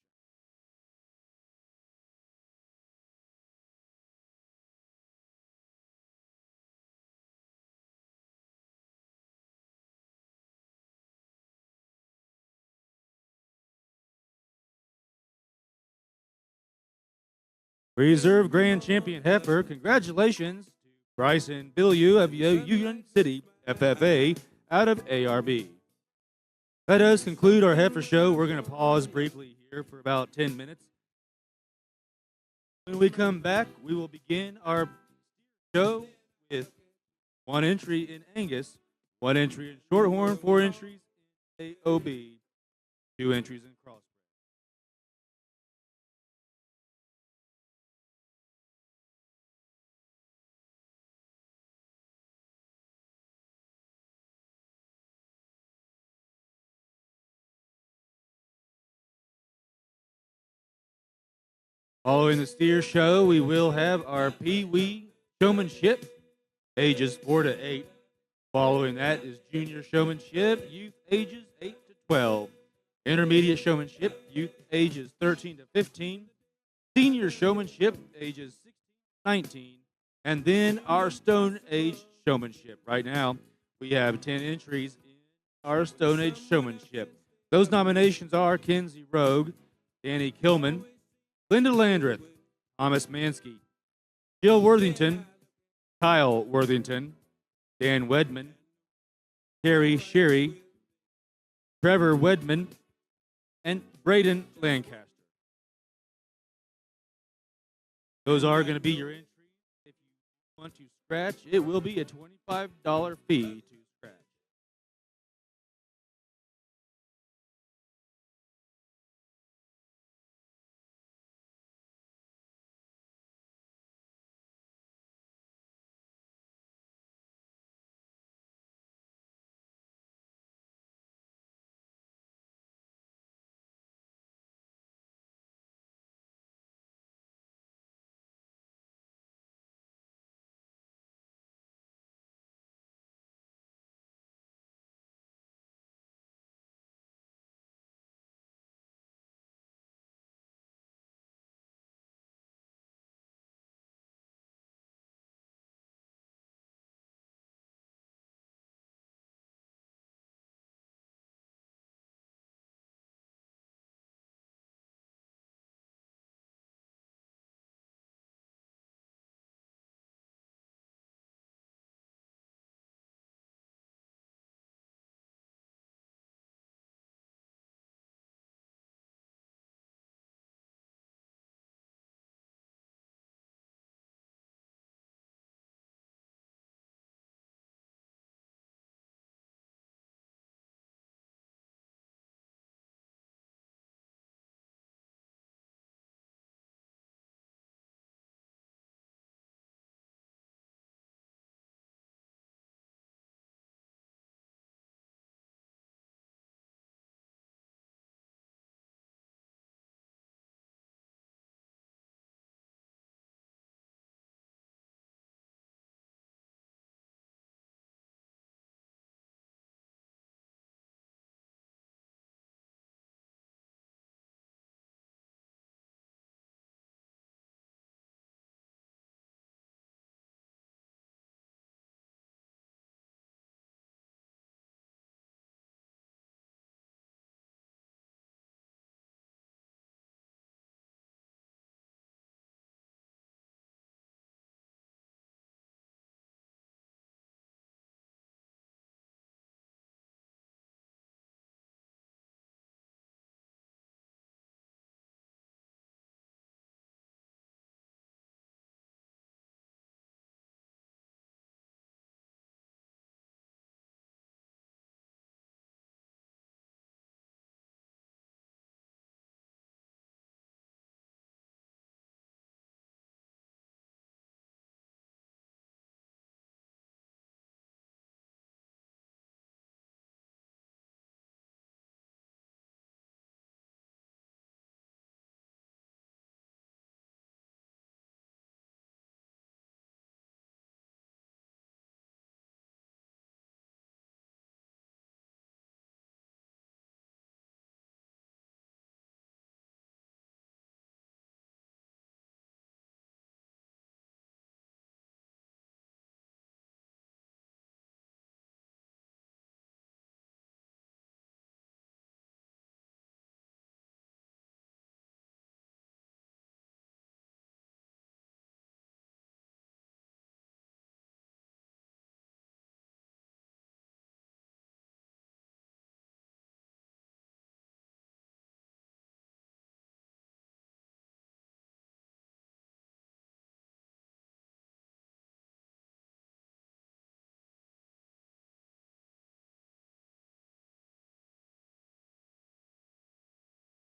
Reserve Grand Champion Heifer, congratulations to Bryson Bilyeu of Union City FFA out of ARB. That does conclude our heifer show. We're going to pause briefly here for about 10 minutes. When we come back, we will begin our show with one entry in Angus, one entry in Shorthorn, 4 entries in AOB, 2 entries in Crossbred. Following the steer show, we will have our Pee Wee showmanship, ages 4 to 8. Following that is junior showmanship, youth ages 8 to 12. Intermediate showmanship, youth ages 13 to 15. Senior showmanship, ages 16 to 19. And then our Stone Age showmanship. Right now, we have 10 entries in our Stone Age showmanship. Those nominations are Kenzie Rogue, Danny Kilman, Linda Landreth, Thomas Mansky, Jill Worthington, Kyle Worthington, Dan Wedman, Terry Sherry, Trevor Wedman, and Braden Lancaster. Those are going to be your entries. If you want to scratch, it will be a $25 fee to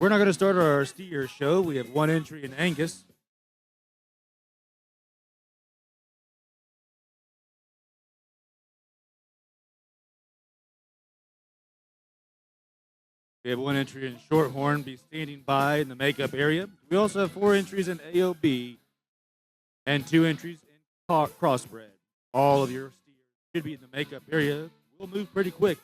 We're not going to start our steer show. We have one entry in Angus. We have one entry in Shorthorn, be standing by in the makeup area. We also have 4 entries in AOB and 2 entries in crossbred. All of your steers should be in the makeup area. We'll move pretty quick.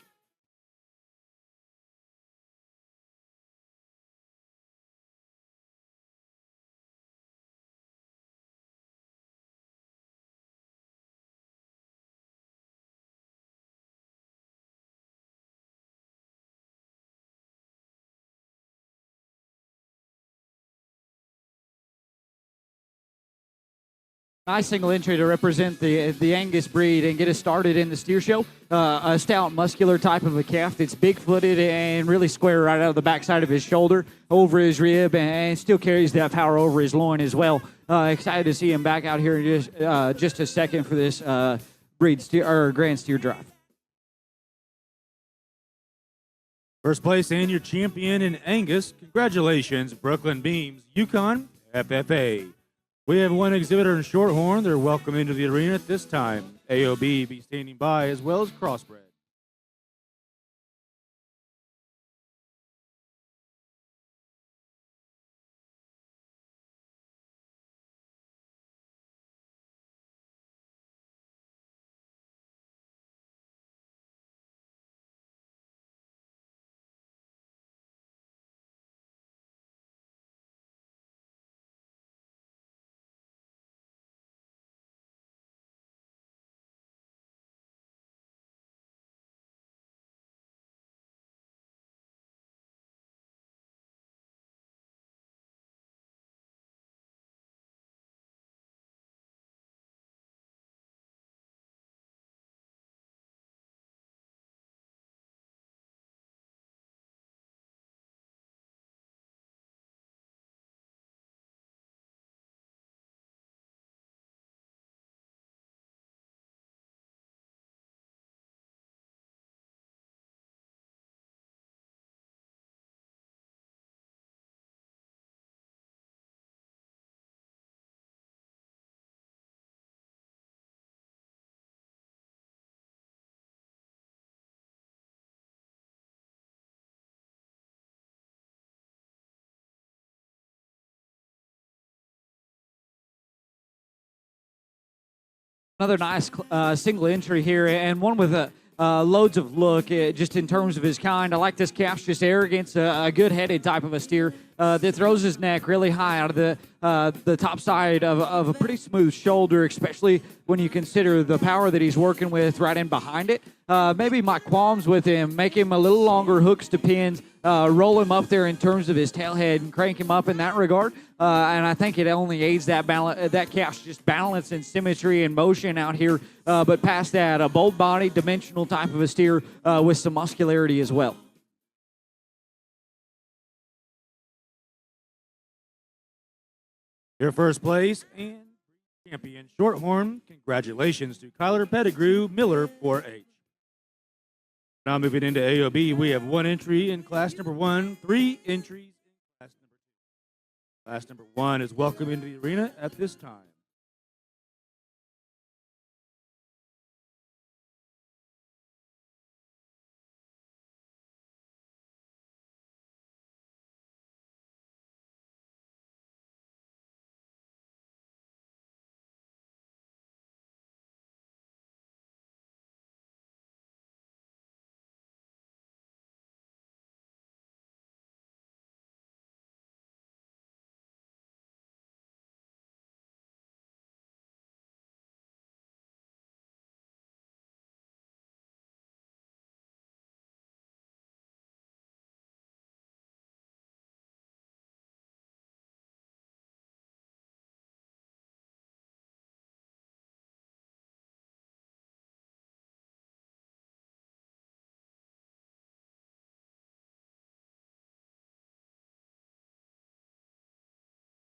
Nice single entry to represent the Angus breed and get us started in the steer show. A stout, muscular type of a calf that's big-footed and really square right out of the backside of his shoulder, over his rib, and still carries that power over his loin as well. Excited to see him back out here in just a second for this breed steer or Grand Steer Drive. First place and your champion in Angus. Congratulations, Brooklyn Beams, Yukon, FFA. We have one exhibitor in Shorthorn. They're welcome into the arena at this time. AOB be standing by as well as Crossbred. Another nice single entry here, and one with loads of look, just in terms of his kind. I like this calf's just arrogance, a good-headed type of a steer that throws his neck really high out of the top side of a pretty smooth shoulder, especially when you consider the power that he's working with right in behind it. Maybe my qualms with him, make him a little longer hooks to pins, roll him up there in terms of his tailhead and crank him up in that regard. And I think it only aids that calf's just balance and symmetry and motion out here. But past that, a bold body, dimensional type of a steer with some muscularity as well. Your first place and champion Shorthorn. Congratulations to Kyler Pettigrew, Miller 4H. Now moving into AOB, we have one entry in class number 1, 3 entries in class number 2. Class number 1 is welcome into the arena at this time.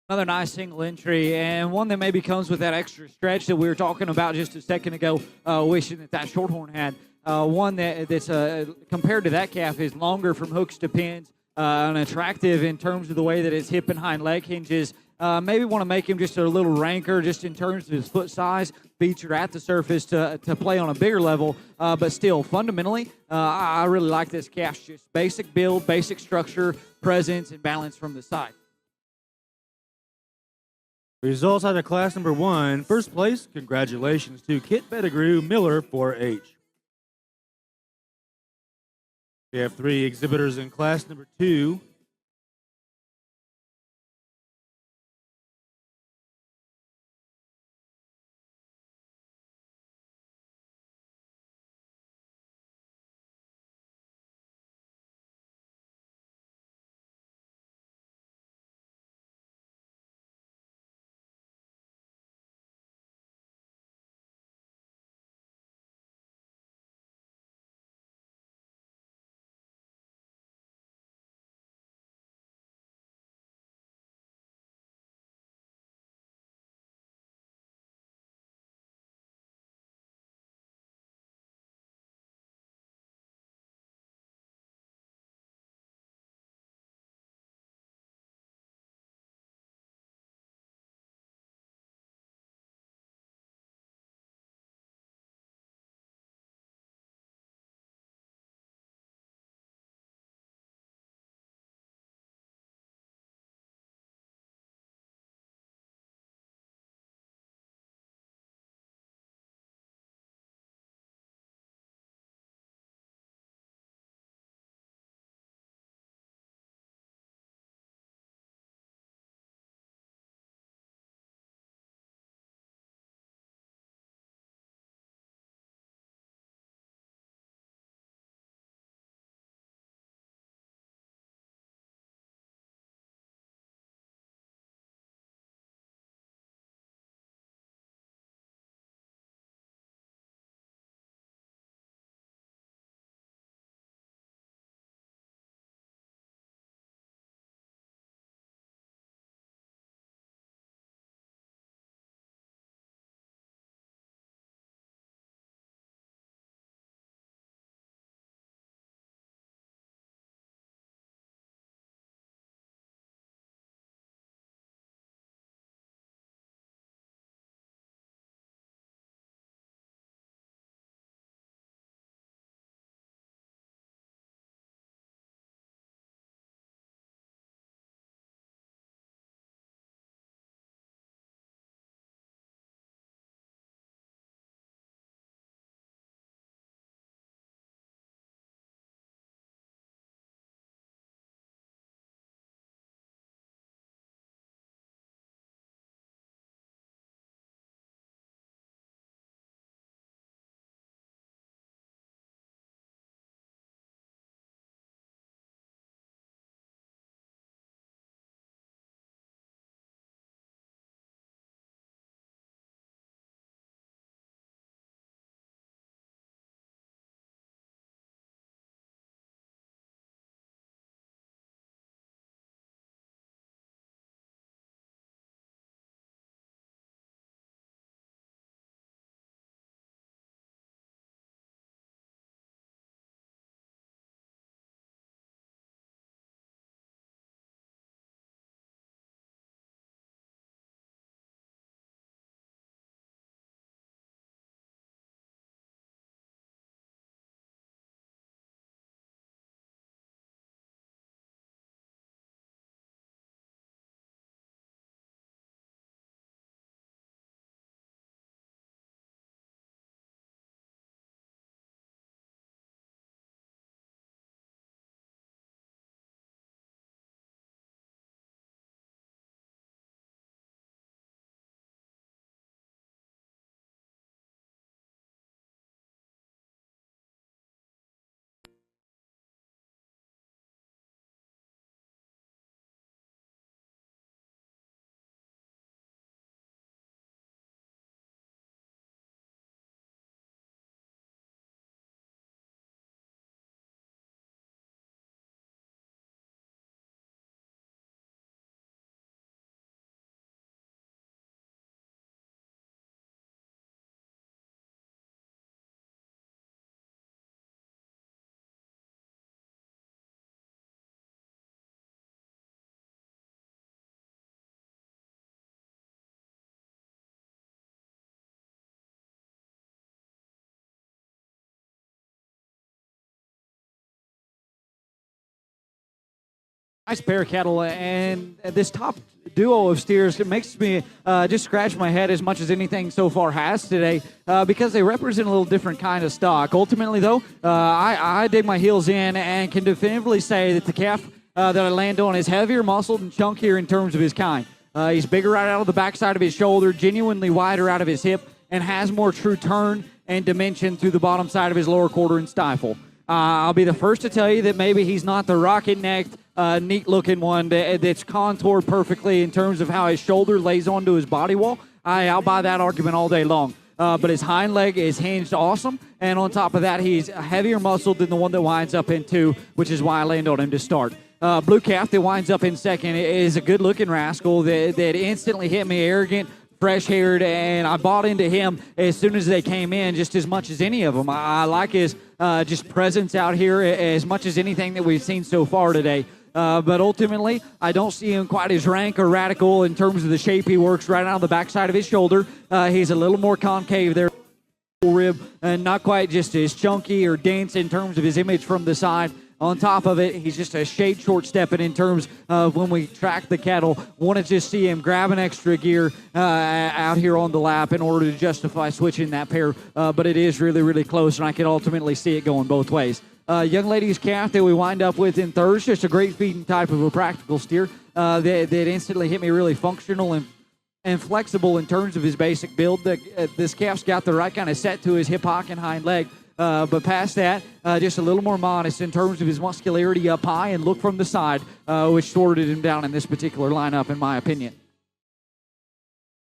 Another nice single entry, and one that maybe comes with that extra stretch that we were talking about just a second ago, wishing that Shorthorn had. One that's compared to that calf is longer from hooks to pins, and attractive in terms of the way that his hip and hind leg hinges. Maybe want to make him just a little ranker just in terms of his foot size, featured at the surface to play on a bigger level. But still, fundamentally, I really like this calf. Just basic build, basic structure, presence, and balance from the side. Results out of class number 1. First place, congratulations to Kit Pettigrew Miller 4H. We have 3 exhibitors in class number 2. nice pair of cattle, and this top duo of steers, it makes me just scratch my head as much as anything so far has today, because they represent a little different kind of stock. Ultimately, though, I dig my heels in and can definitively say that the calf that I land on is heavier muscled and chunkier in terms of his kind. He's bigger right out of the backside of his shoulder, genuinely wider out of his hip, and has more true turn and dimension through the bottom side of his lower quarter and stifle. I'll be the first to tell you that maybe he's not the rocket-necked, neat-looking one that's contoured perfectly in terms of how his shoulder lays onto his body wall. I'll buy that argument all day long. But his hind leg is hinged awesome, and on top of that, he's heavier muscled than the one that winds up in 2, which is why I land on him to start. Blue Calf that winds up in second is a good-looking rascal that instantly hit me arrogant, fresh-haired, and I bought into him as soon as they came in, just as much as any of them. I like his just presence out here as much as anything that we've seen so far today. But ultimately, I don't see him quite as rank or radical in terms of the shape he works right out of the backside of his shoulder. He's a little more concave there, rib, and not quite just as chunky or dense in terms of his image from the side. On top of it, he's just a shade short stepping in terms of when we track the cattle. Want to just see him grab an extra gear out here on the lap in order to justify switching that pair. But it is really, really close, and I can ultimately see it going both ways. Young lady's calf that we wind up with in third is just a great feeding type of a practical steer that instantly hit me really functional and flexible in terms of his basic build. This calf's got the right kind of set to his hip, hock, and hind leg. But past that, just a little more modest in terms of his muscularity up high and look from the side, which sorted him down in this particular lineup, in my opinion.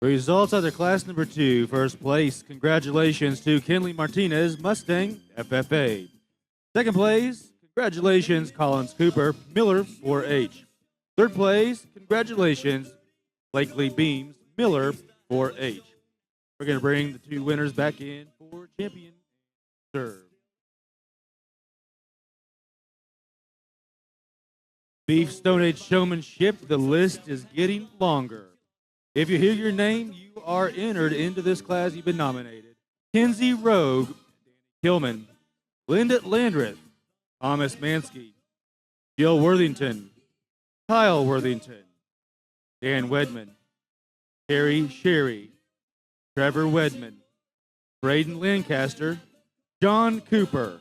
Results of their class number 2. First place, congratulations to Kenley Martinez, Mustang, FFA. Second place, congratulations, Collins Cooper, Miller, 4H. Third place, congratulations, Blakely Beams, Miller, 4H. We're going to bring the 2 winners back in for champion serve. Beef Stone Age showmanship, the list is getting longer. If you hear your name, you are entered into this class. You've been nominated. Kenzie Rogue, Hillman, Linda Landreth, Thomas Mansky, Jill Worthington, Kyle Worthington, Dan Wedman, Terry Sherry, Trevor Wedman, Braden Lancaster, John Cooper.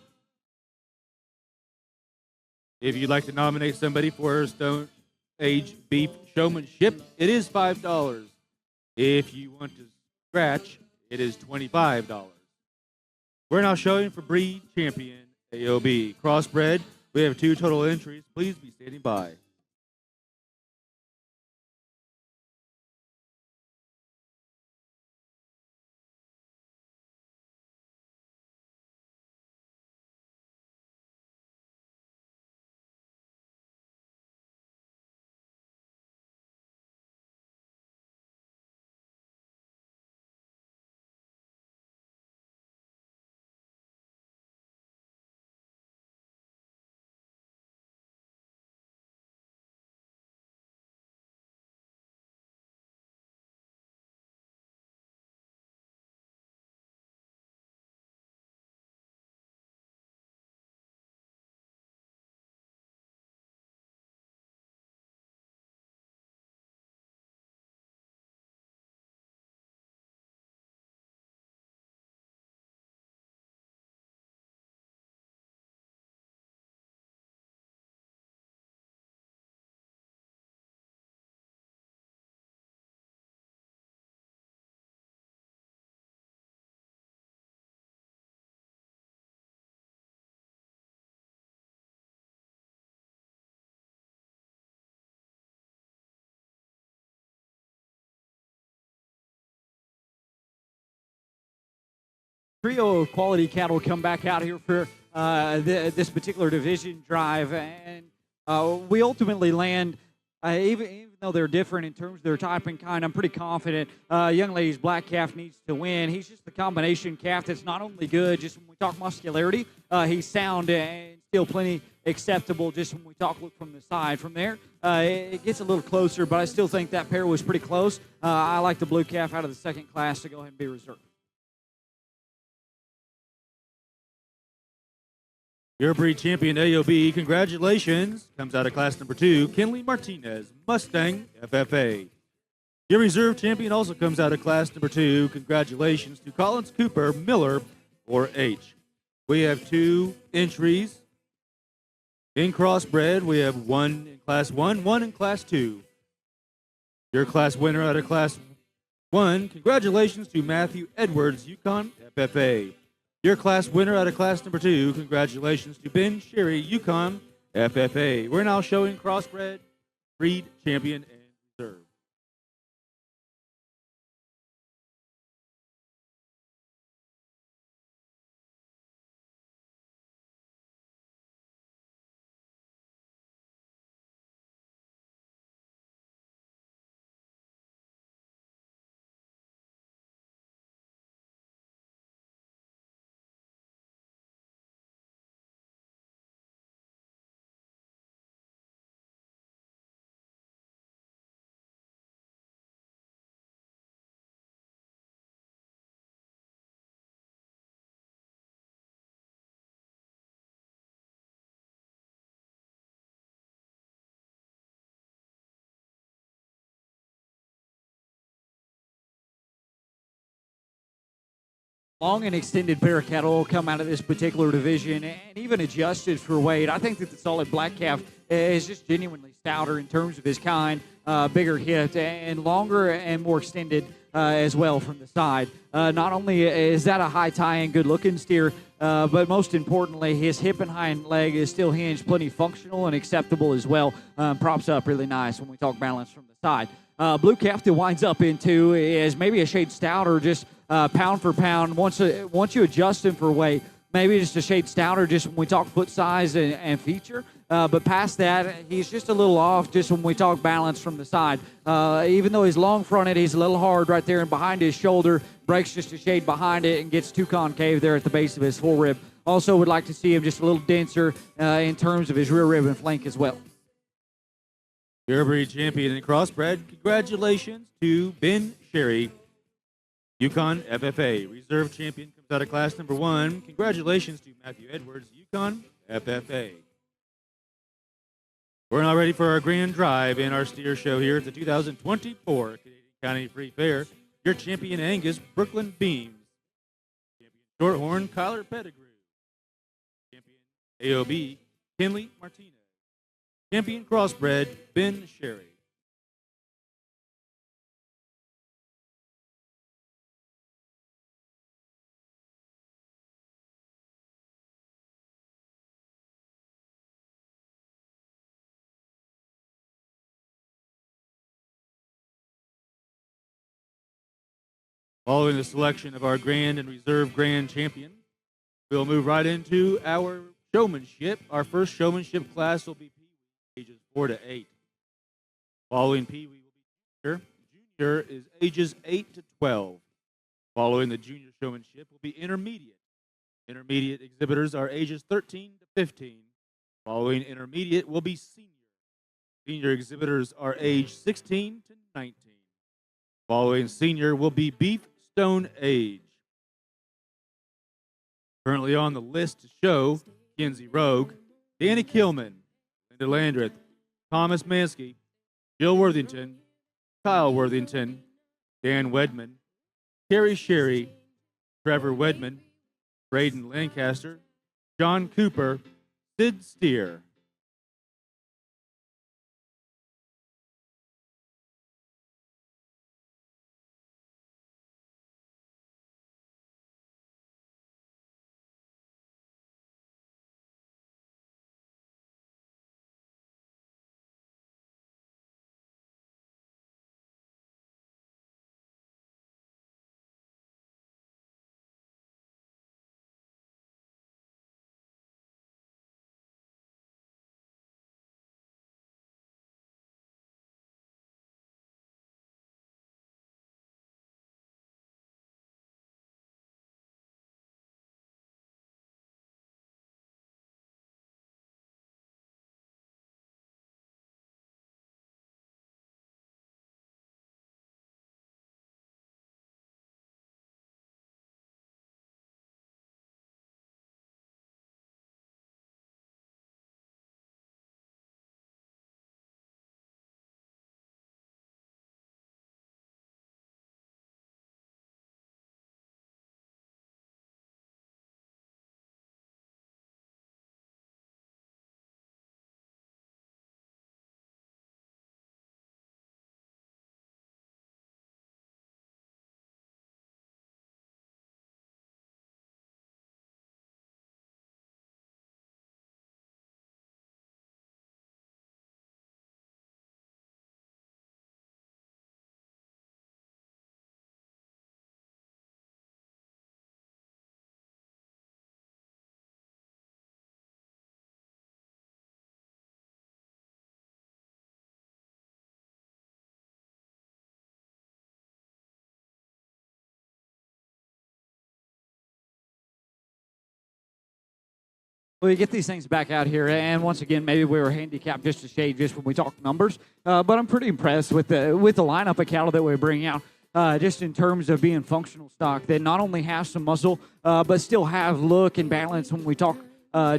If you'd like to nominate somebody for Stone Age Beef Showmanship, it is $5. If you want to scratch, it is $25. We're now showing for Breed Champion AOB. Crossbred, we have 2 total entries. Please be standing by. Trio of quality cattle come back out here for this particular division drive, and we ultimately land, even though they're different in terms of their type and kind, I'm pretty confident young lady's black calf needs to win. He's just the combination calf that's not only good, just when we talk muscularity, he's sound and still plenty acceptable just when we talk look from the side. From there, it gets a little closer, but I still think that pair was pretty close. I like the blue calf out of the second class to go ahead and be reserved. Your breed champion AOB, congratulations, comes out of class number 2, Kinley Martinez, Mustang FFA. Your reserve champion also comes out of class number 2. Congratulations to Collins Cooper, Miller, or H. We have 2 entries in crossbred. We have 1 in class 1, 1 in class 2. Your class winner out of class 1, congratulations to Matthew Edwards, Yukon FFA. Your class winner out of class number 2, congratulations to Ben Sherry, Yukon FFA. We're now showing crossbred, breed champion, and reserve. Long and extended pair of cattle come out of this particular division and even adjusted for weight. I think that the solid black calf is just genuinely stouter in terms of his kind, bigger hip, and longer and more extended as well from the side. Not only is that a high tie-in, good-looking steer, but most importantly, his hip and hind leg is still hinged, plenty functional and acceptable as well. Props up really nice when we talk balance from the side. Blue calf that winds up into is maybe a shade stouter, just pound for pound. Once you adjust him for weight, maybe just a shade stouter just when we talk foot size and feature. But past that, he's just a little off just when we talk balance from the side. Even though he's long-fronted, he's a little hard right there and behind his shoulder. Breaks just a shade behind it and gets too concave there at the base of his forerib. Also would like to see him just a little denser in terms of his rear rib and flank as well. Your breed champion in crossbred, congratulations to Ben Sherry, Yukon FFA. Reserve champion comes out of class number 1. Congratulations to Matthew Edwards, Yukon FFA. We're now ready for our grand drive in our steer show here at the 2024 Canadian County Free Fair. Your champion Angus, Brooklyn Beams. Champion Shorthorn, Kyler Pettigrew. Champion AOB, Kinley Martinez. Champion crossbred, Ben Sherry. Following the selection of our grand and reserve grand champion, we'll move right into our showmanship. Our first showmanship class will be Pee-wee, ages 4 to 8. Following Pee-wee will be Junior. Junior is ages 8 to 12. Following the junior showmanship will be Intermediate. Intermediate exhibitors are ages 13 to 15. Following Intermediate will be Senior. Senior exhibitors are age 16 to 19. Following Senior will be Beef Stone Age. Currently on the list to show, Kinsey Rogue, Danny Kilman, Linda Landreth, Thomas Mansky, Jill Worthington, Kyle Worthington, Dan Wedman, Carrie Sherry, Trevor Wedman, Braden Lancaster, John Cooper, Sid Steer. we get these things back out here, and once again, maybe we were handicapped just a shade just when we talk numbers. But I'm pretty impressed with the lineup of cattle that we bring out. Just in terms of being functional stock that not only have some muscle, but still have look and balance when we talk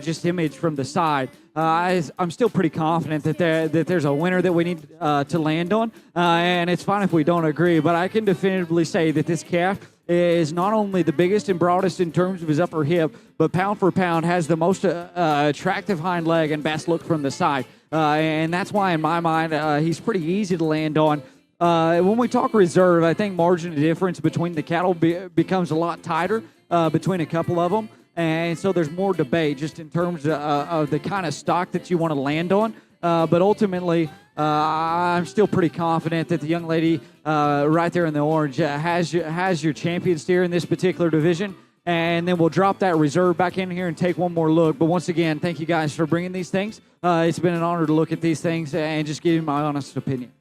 just image from the side. I'm still pretty confident that there's a winner that we need to land on, and it's fine if we don't agree, but I can definitively say that this calf is not only the biggest and broadest in terms of his upper hip, but pound for pound has the most attractive hind leg and best look from the side. And that's why, in my mind, he's pretty easy to land on. When we talk reserve, I think margin of difference between the cattle becomes a lot tighter between a couple of them. And so there's more debate just in terms of the kind of stock that you want to land on. But ultimately, I'm still pretty confident that the young lady right there in the orange has your champion steer in this particular division. And then we'll drop that reserve back in here and take one more look. But once again, thank you guys for bringing these things. It's been an honor to look at these things and just give you my honest opinion.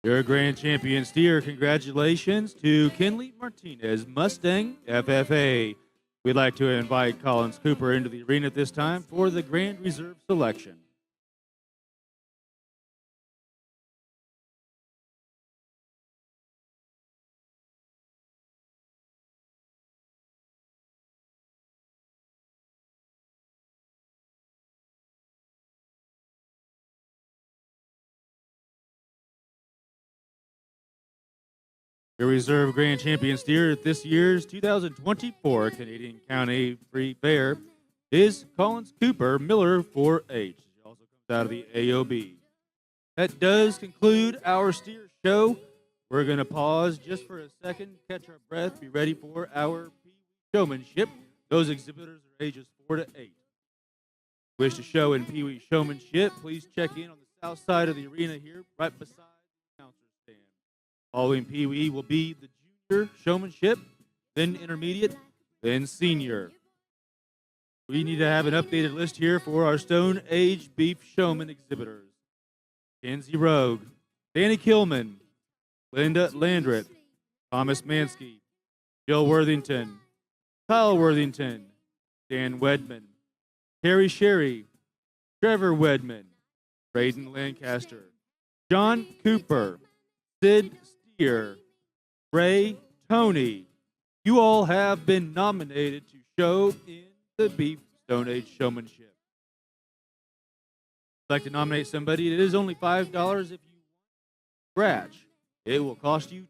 Your grand champion steer, congratulations to Kenley Martinez, Mustang FFA. We'd like to invite Collins Cooper into the arena at this time for the Grand Reserve selection. Your reserve grand champion steer at this year's 2024 Canadian County Free Fair is Collins Cooper, Miller 4H. He also comes out of the AOB. That does conclude our steer show. We're going to pause just for a second, catch our breath, be ready for our showmanship. Those exhibitors are ages 4 to 8. Wish to show in Pee Wee showmanship, please check in on the south side of the arena here, right beside the announcer's stand. Following Pee Wee will be the junior showmanship, then intermediate, then senior. We need to have an updated list here for our Stone Age Beef Showman exhibitors. Kenzie Rogue, Danny Killman, Linda Landreth, Thomas Mansky, Jill Worthington, Kyle Worthington, Dan Wedman, Terry Sherry, Trevor Wedman, Braden Lancaster, John Cooper, Sid Steer, Ray Tony. You all have been nominated to show in the Beef Stone Age Showmanship. I'd like to nominate somebody. It is only $5 if you scratch. It will cost you $20.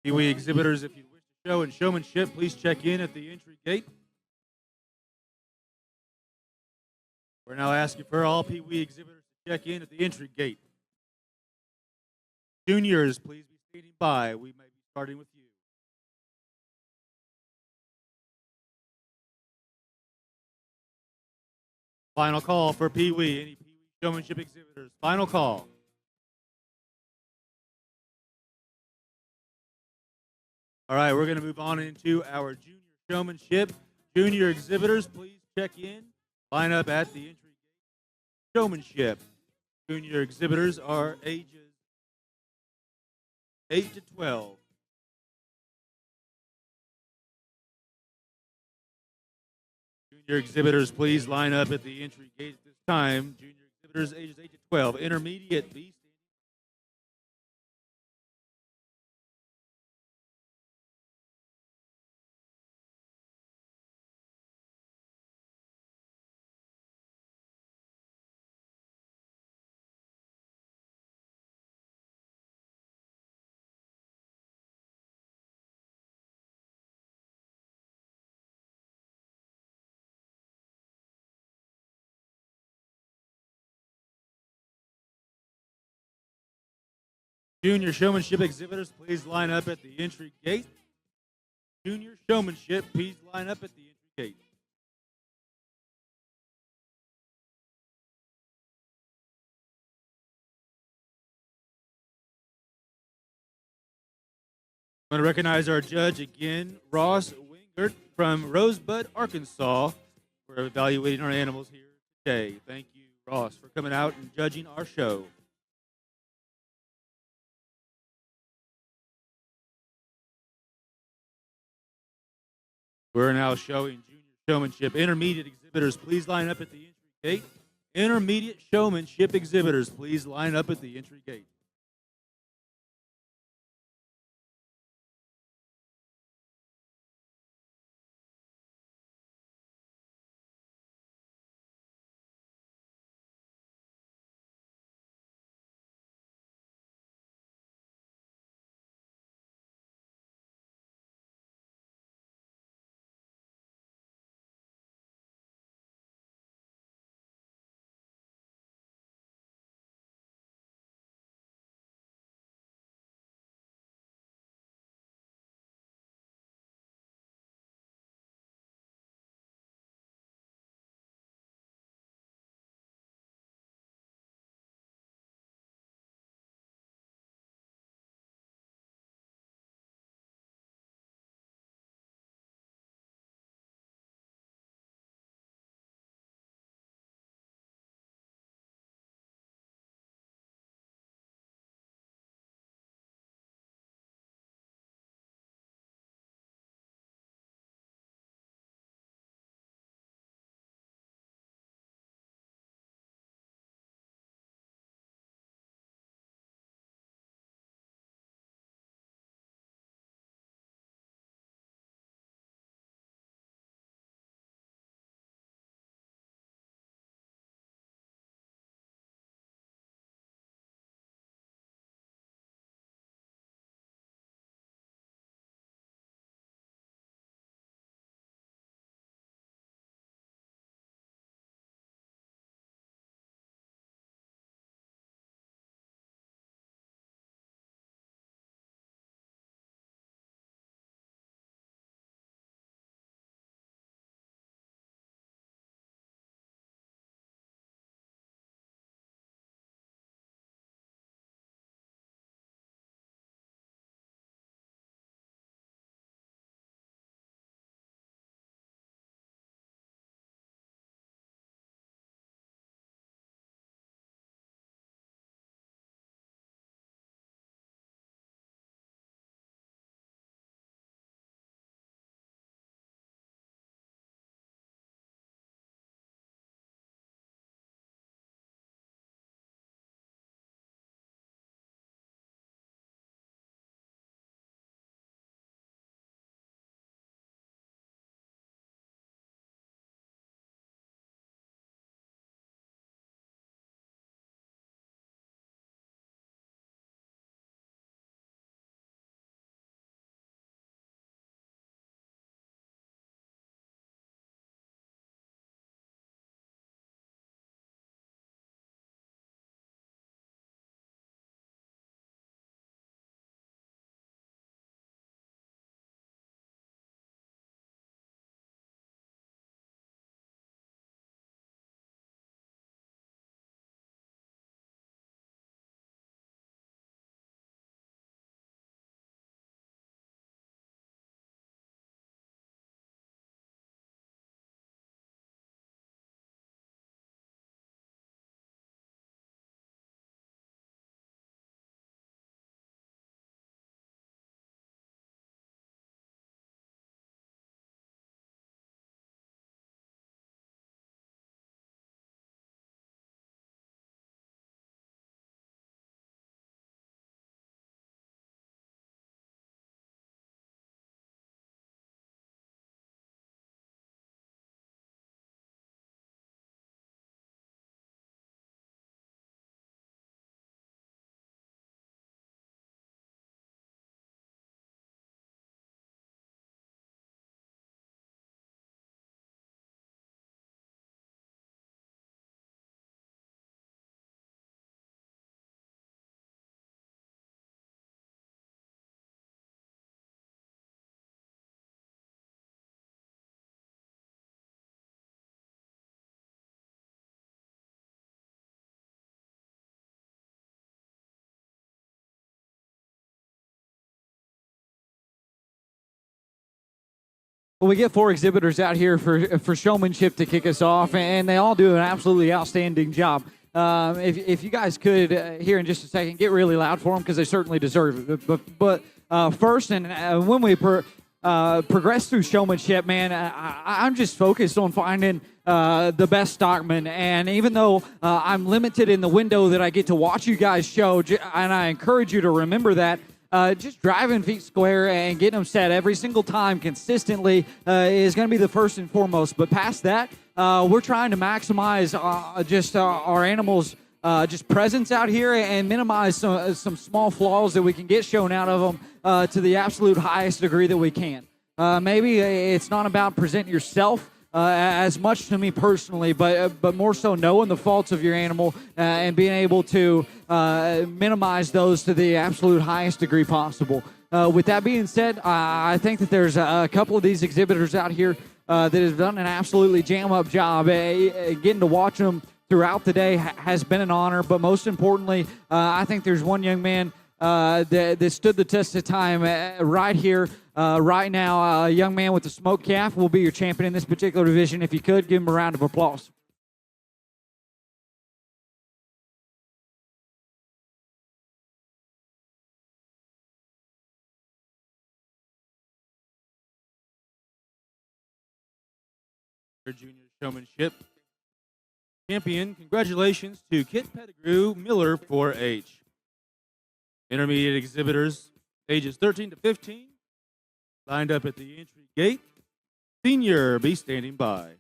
Pee Wee exhibitors, if you wish to show in showmanship, please check in at the entry gate. We're now asking for all Pee Wee exhibitors to check in at the entry gate. Juniors, please be standing by. We may be starting with you. Final call for Pee Wee. Any Pee Wee showmanship exhibitors? Final call. All right, we're going to move on into our junior showmanship. Junior exhibitors, please check in. Line up at the entry gate. Showmanship. Junior exhibitors are ages 8 to 12. Junior exhibitors, please line up at the entry gate at this time. Junior exhibitors ages 8 to 12. Intermediate, please Junior showmanship exhibitors, please line up at the entry gate. Junior showmanship, please line up at the entry gate. I'm going to recognize our judge again, Ross Wingert from Rosebud, Arkansas, for evaluating our animals here today. Thank you, Ross, for coming out and judging our show. We're now showing junior showmanship. Intermediate exhibitors, please line up at the entry gate. Intermediate showmanship exhibitors, please line up at the entry gate. we get 4 exhibitors out here for showmanship to kick us off, and they all do an absolutely outstanding job. If you guys could, here in just a second, get really loud for them because they certainly deserve it. But first, and when we progress through showmanship, man, I'm just focused on finding the best stockman. And even though I'm limited in the window that I get to watch you guys show, and I encourage you to remember that, just driving feet square and getting them set every single time consistently is going to be the first and foremost. But past that, we're trying to maximize our animals' just presence out here and minimize some small flaws that we can get shown out of them to the absolute highest degree that we can. Maybe it's not about presenting yourself as much to me personally, but more so knowing the faults of your animal and being able to minimize those to the absolute highest degree possible. With that being said, I think that there's a couple of these exhibitors out here that have done an absolutely jam-up job. Getting to watch them throughout the day has been an honor, but most importantly, I think there's one young man that stood the test of time right here, right now. A young man with the smoke calf will be your champion in this particular division. If you could, give him a round of applause. Junior showmanship champion. Congratulations to Kit Pettigrew, Miller 4-H. Intermediate exhibitors, ages 13 to 15, lined up at the entry gate. Senior, be standing by.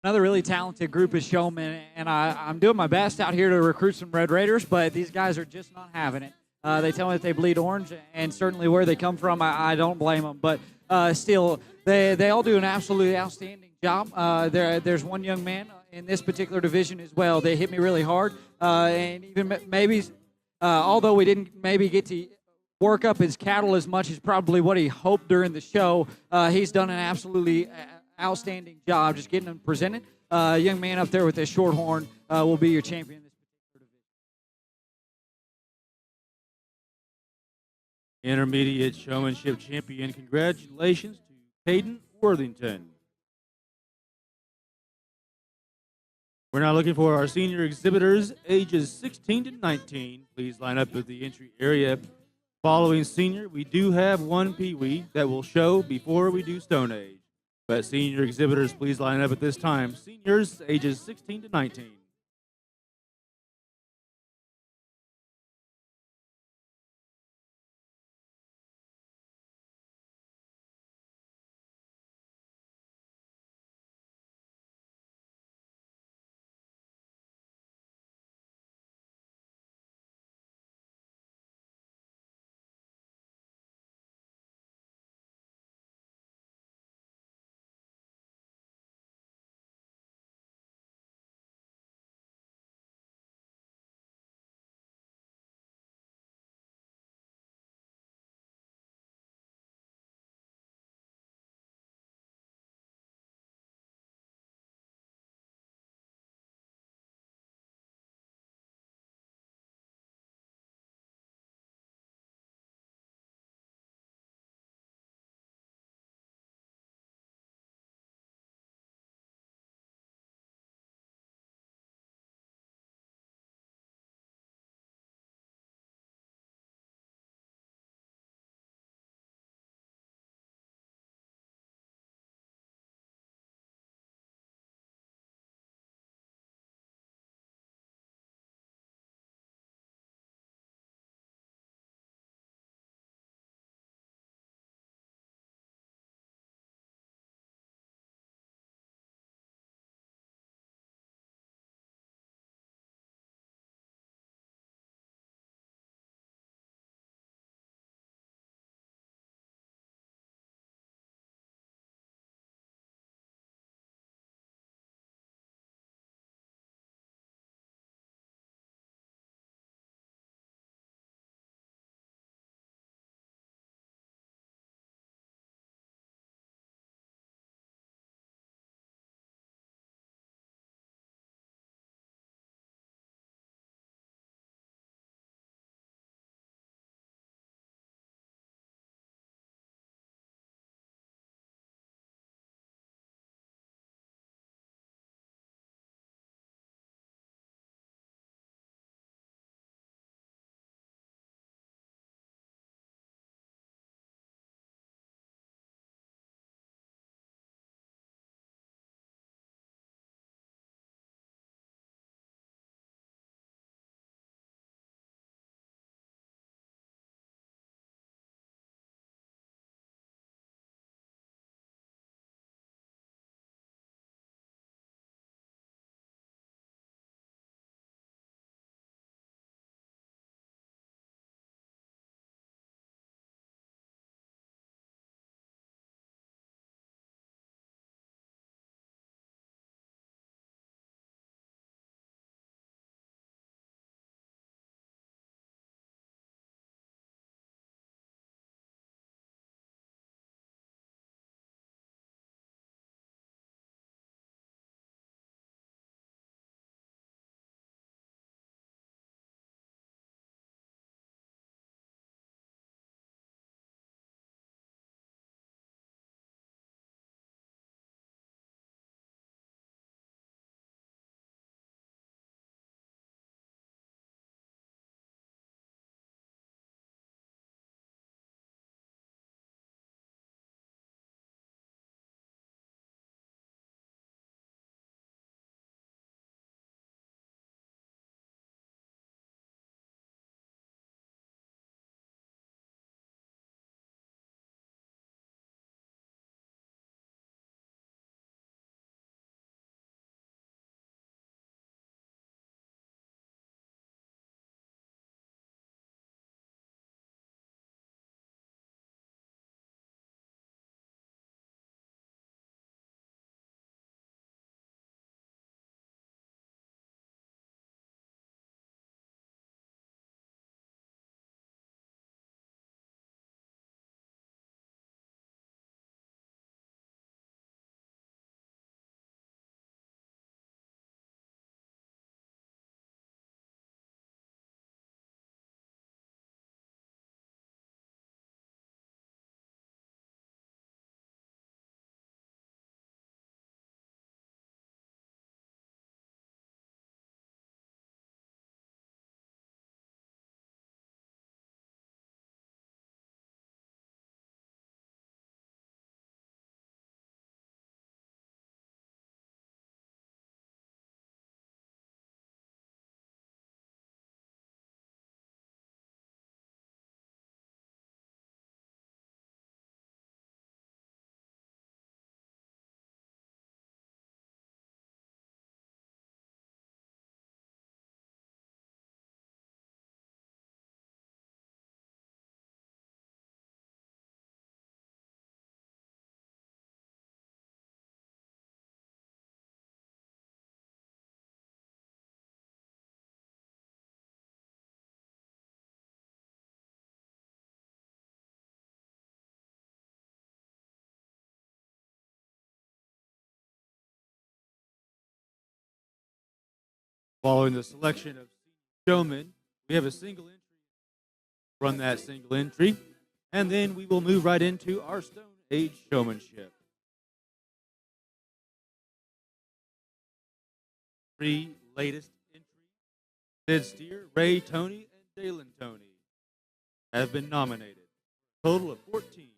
another really talented group of showmen, and I'm doing my best out here to recruit some Red Raiders, but these guys are just not having it. They tell me that they bleed orange, and certainly where they come from, I don't blame them. But still, they all do an absolutely outstanding job. There's one young man in this particular division as well. They hit me really hard, and even maybe, although we didn't maybe get to work up his cattle as much as probably what he hoped during the show, he's done an absolutely outstanding job just getting them presented. Young man up there with his short horn will be your champion in this particular division. Intermediate showmanship champion. Congratulations to Caden Worthington. We're now looking for our senior exhibitors, ages 16 to 19. Please line up at the entry area. Following senior, we do have one Pee-wee that will show before we do Stone Age. But senior exhibitors, please line up at this time. Seniors, ages 16 to 19. Following the selection of showmen, we have a single entry. Run that single entry, and then we will move right into our Stone Age showmanship. Three latest entries: Sid Steer, Ray Tony, and Dalen Tony have been nominated. Total of 14.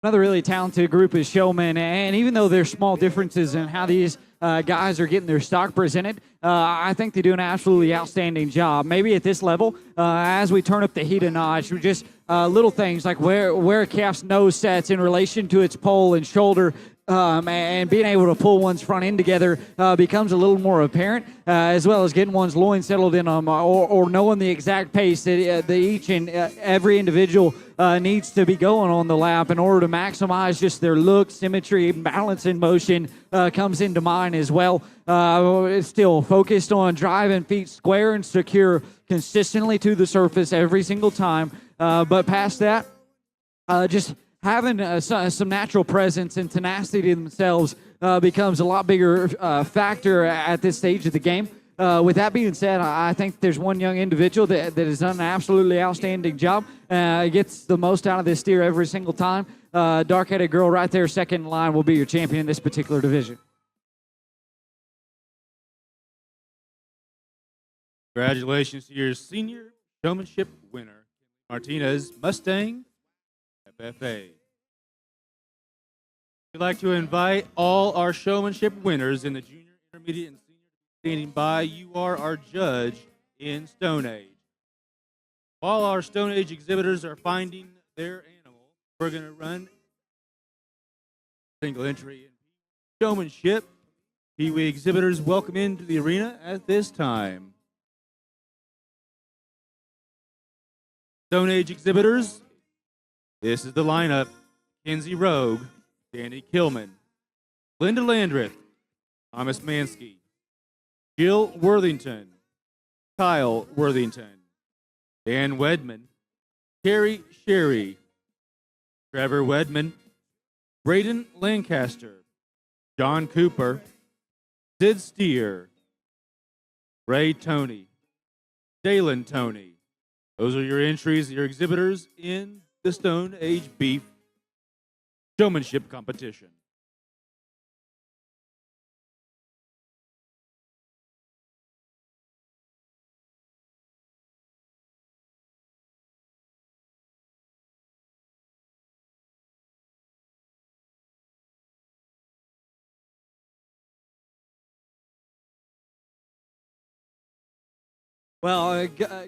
Another really talented group of showmen, and even though there's small differences in how these guys are getting their stock presented, I think they do an absolutely outstanding job. Maybe at this level, as we turn up the heat a notch, just little things like where a calf's nose sets in relation to its pole and shoulder, and being able to pull one's front end together becomes a little more apparent, as well as getting one's loin settled in them, or knowing the exact pace that each and every individual needs to be going on the lap in order to maximize just their look, symmetry, balance, and motion comes into mind as well. It's still focused on driving feet square and secure consistently to the surface every single time. But past that, just having some natural presence and tenacity themselves becomes a lot bigger factor at this stage of the game. With that being said, I think there's one young individual that has done an absolutely outstanding job. Gets the most out of this steer every single time. Dark-headed girl right there, second in line, will be your champion in this particular division. Congratulations to your senior showmanship winner, Martinez Mustang FFA. We'd like to invite all our showmanship winners in the junior, intermediate, and senior standing by. You are our judge in Stone Age. While our Stone Age exhibitors are finding their animal, we're going to run single entry in showmanship. Pee-wee exhibitors welcome into the arena at this time. Stone Age exhibitors, this is the lineup: Kenzie Rogue, Danny Kilman, Linda Landreth, Thomas Mansky, Jill Worthington, Kyle Worthington, Dan Wedman, Carrie Sherry, Trevor Wedman, Braden Lancaster, John Cooper, Sid Steer, Ray Tony, Dalen Tony. Those are your entries, your exhibitors in the Stone Age Beef Showmanship Competition. Well,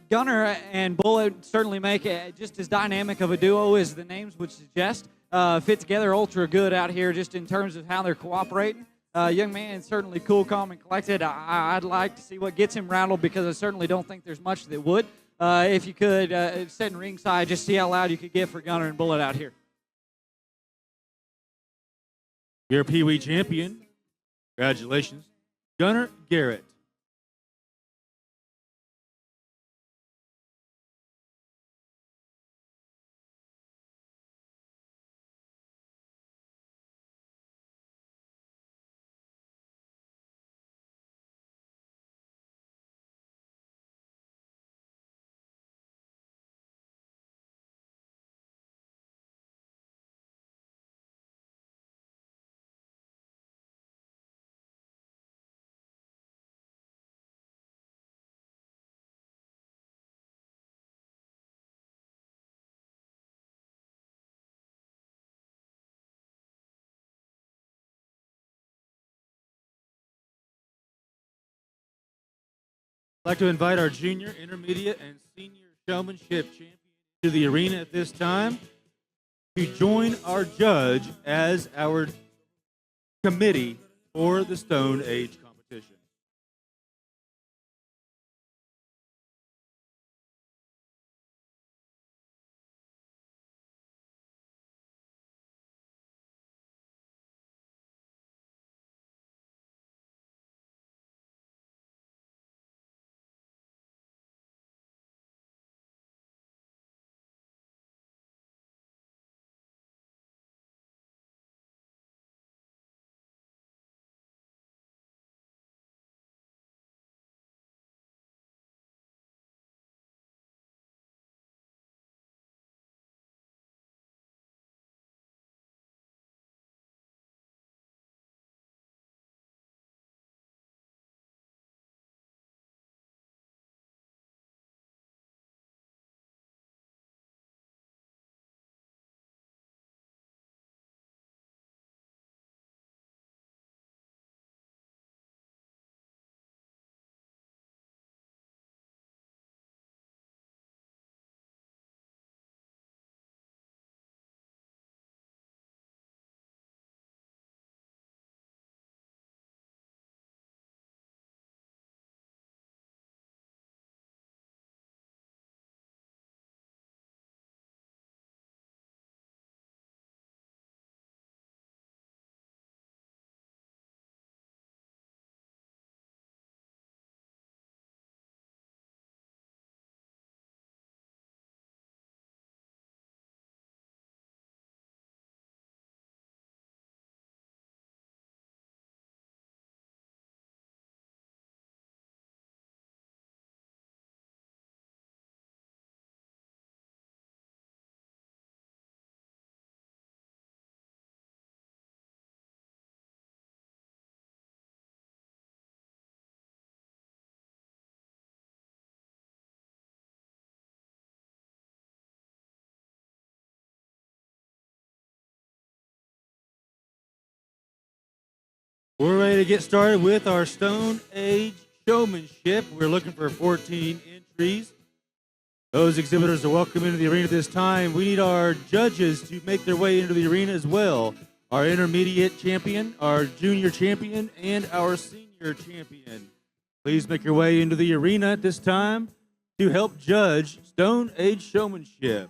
Gunner and Bullet certainly make it just as dynamic of a duo as the names would suggest. Fit together ultra good out here just in terms of how they're cooperating. Young man, certainly cool, calm, and collected. I'd like to see what gets him rattled because I certainly don't think there's much that would. If you could sit in ringside, just see how loud you could get for Gunner and Bullet out here. Your Pee Wee champion, congratulations, Gunner Garrett. I'd like to invite our junior, intermediate, and senior showmanship champion to the arena at this time to join our judge as our committee for the Stone Age competition. We're ready to get started with our Stone Age showmanship. We're looking for 14 entries. Those exhibitors are welcome into the arena this time. We need our judges to make their way into the arena as well. Our intermediate champion, our junior champion, and our senior champion. Please make your way into the arena at this time to help judge Stone Age showmanship.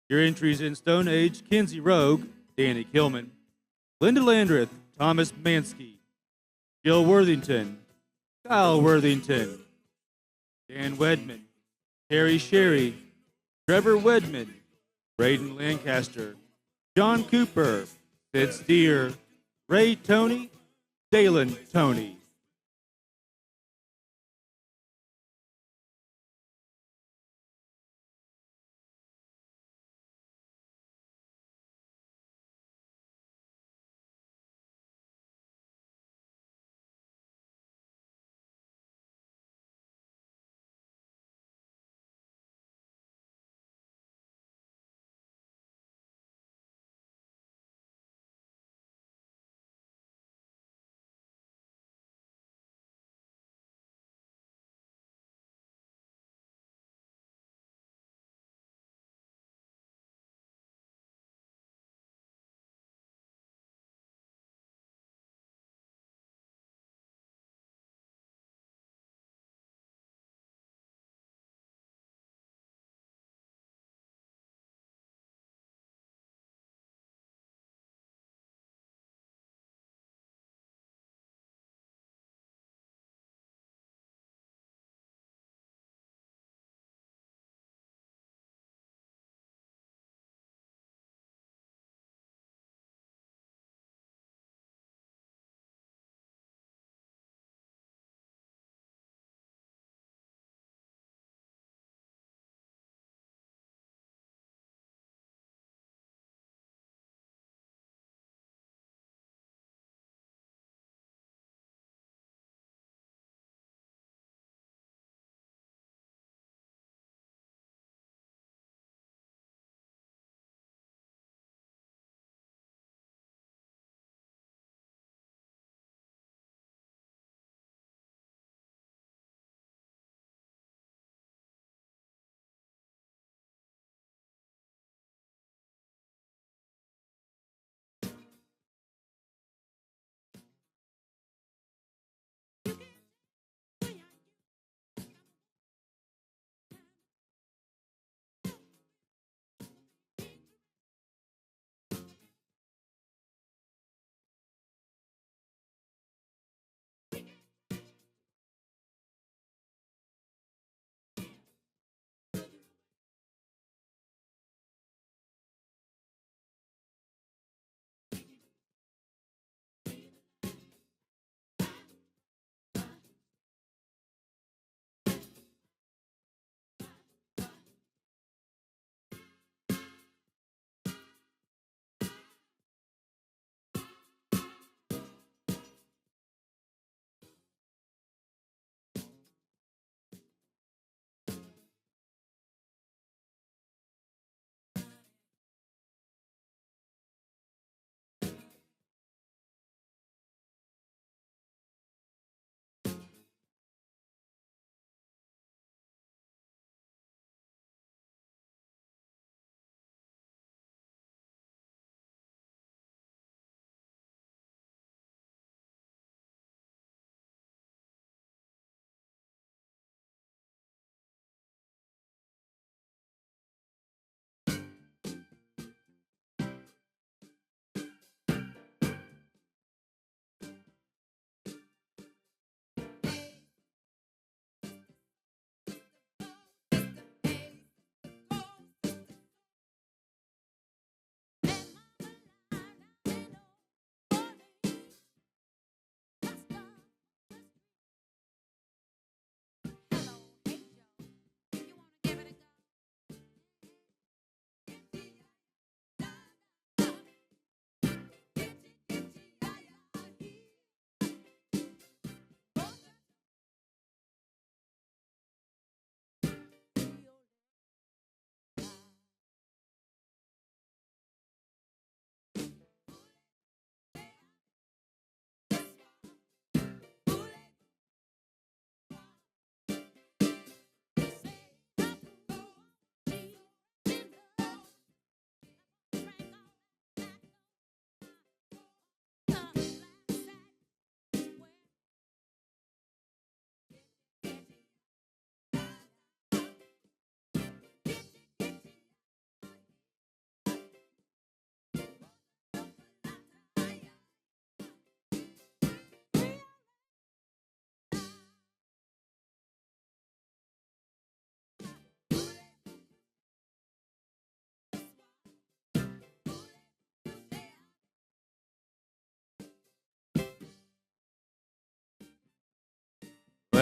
Your entries in Stone Age: Kinsey Rogue, Danny Kilman, Linda Landreth, Thomas Mansky, Jill Worthington, Kyle Worthington, Dan Wedman, Terry Sherry, Trevor Wedman, Braden Lancaster, John Cooper, Sid Steer, Ray Tony, Dalen Tony.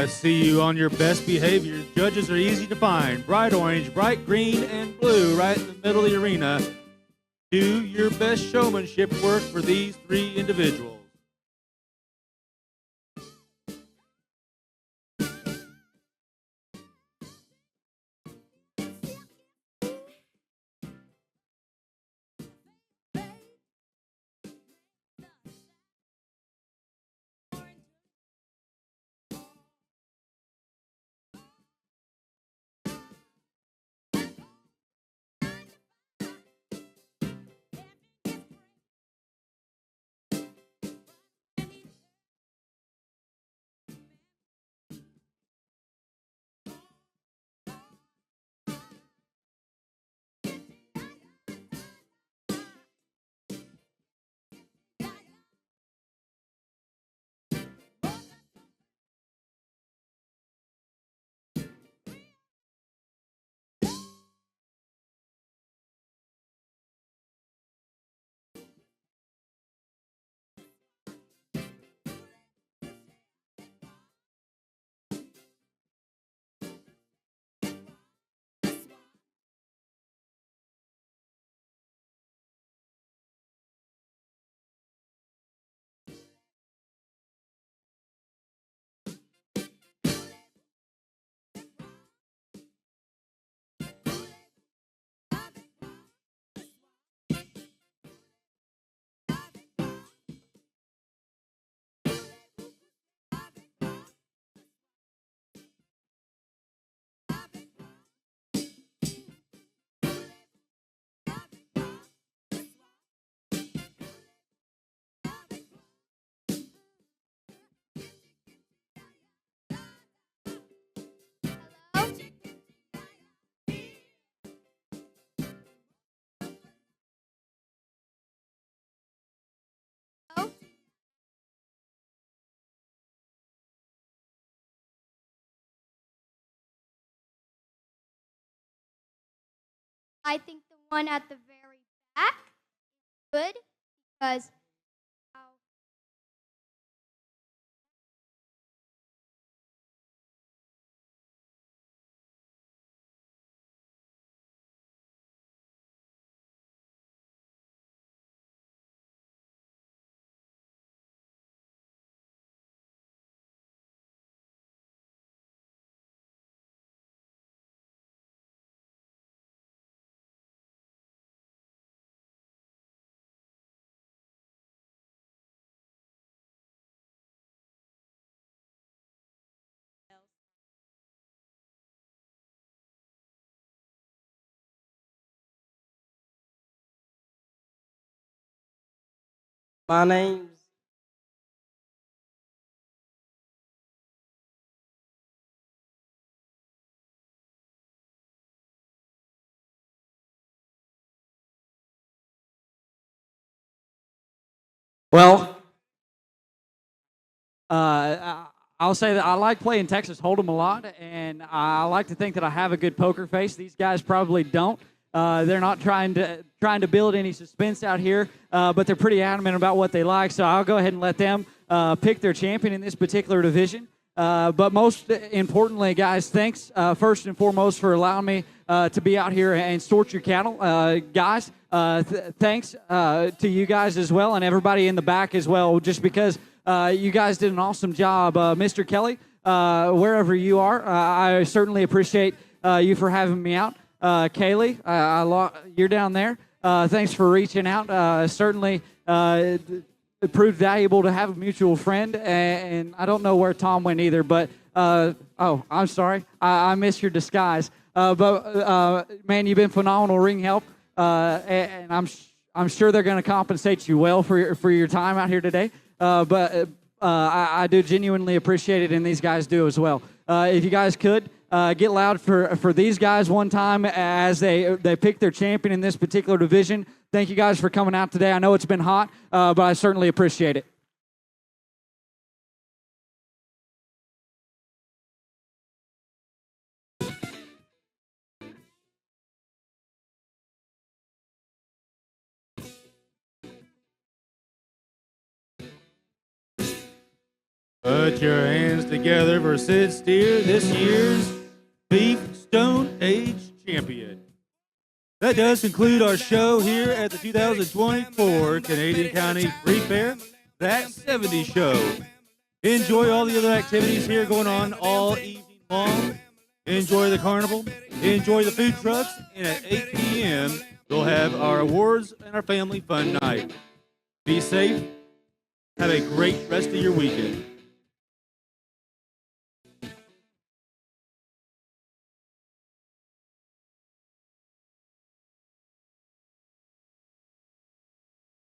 Let's see you on your best behavior. Judges are easy to find. Bright orange, bright green, and blue right in the middle of the arena. Do your best showmanship work for these three individuals. I think the one at the very back is good because how My name's Well, I'll say that I like playing Texas Hold'em a lot, and I like to think that I have a good poker face. These guys probably don't. They're not trying to build any suspense out here, but they're pretty adamant about what they like. So I'll go ahead and let them pick their champion in this particular division. But most importantly, guys, thanks first and foremost for allowing me to be out here and sort your cattle. Guys, thanks to you guys as well and everybody in the back as well, just because you guys did an awesome job. Mr. Kelly, wherever you are, I certainly appreciate you for having me out. Kaylee, you're down there. Thanks for reaching out. Certainly it proved valuable to have a mutual friend, and I don't know where Tom went either, but oh, I'm sorry. I missed your disguise. But man, you've been phenomenal ring help, and I'm sure they're going to compensate you well for your time out here today. But I do genuinely appreciate it, and these guys do as well. If you guys could get loud for these guys one time as they pick their champion in this particular division. Thank you guys for coming out today. I know it's been hot, but I certainly appreciate it. Put your hands together for Sid Steer, this year's Beef Stone Age champion. That does conclude our show here at the 2024 Canadian County Free Fair, That 70 Show. Enjoy all the other activities here going on all evening long. Enjoy the carnival, enjoy the food trucks, and at 8 p.m., we'll have our awards and our family fun night. Be safe. Have a great rest of your weekend.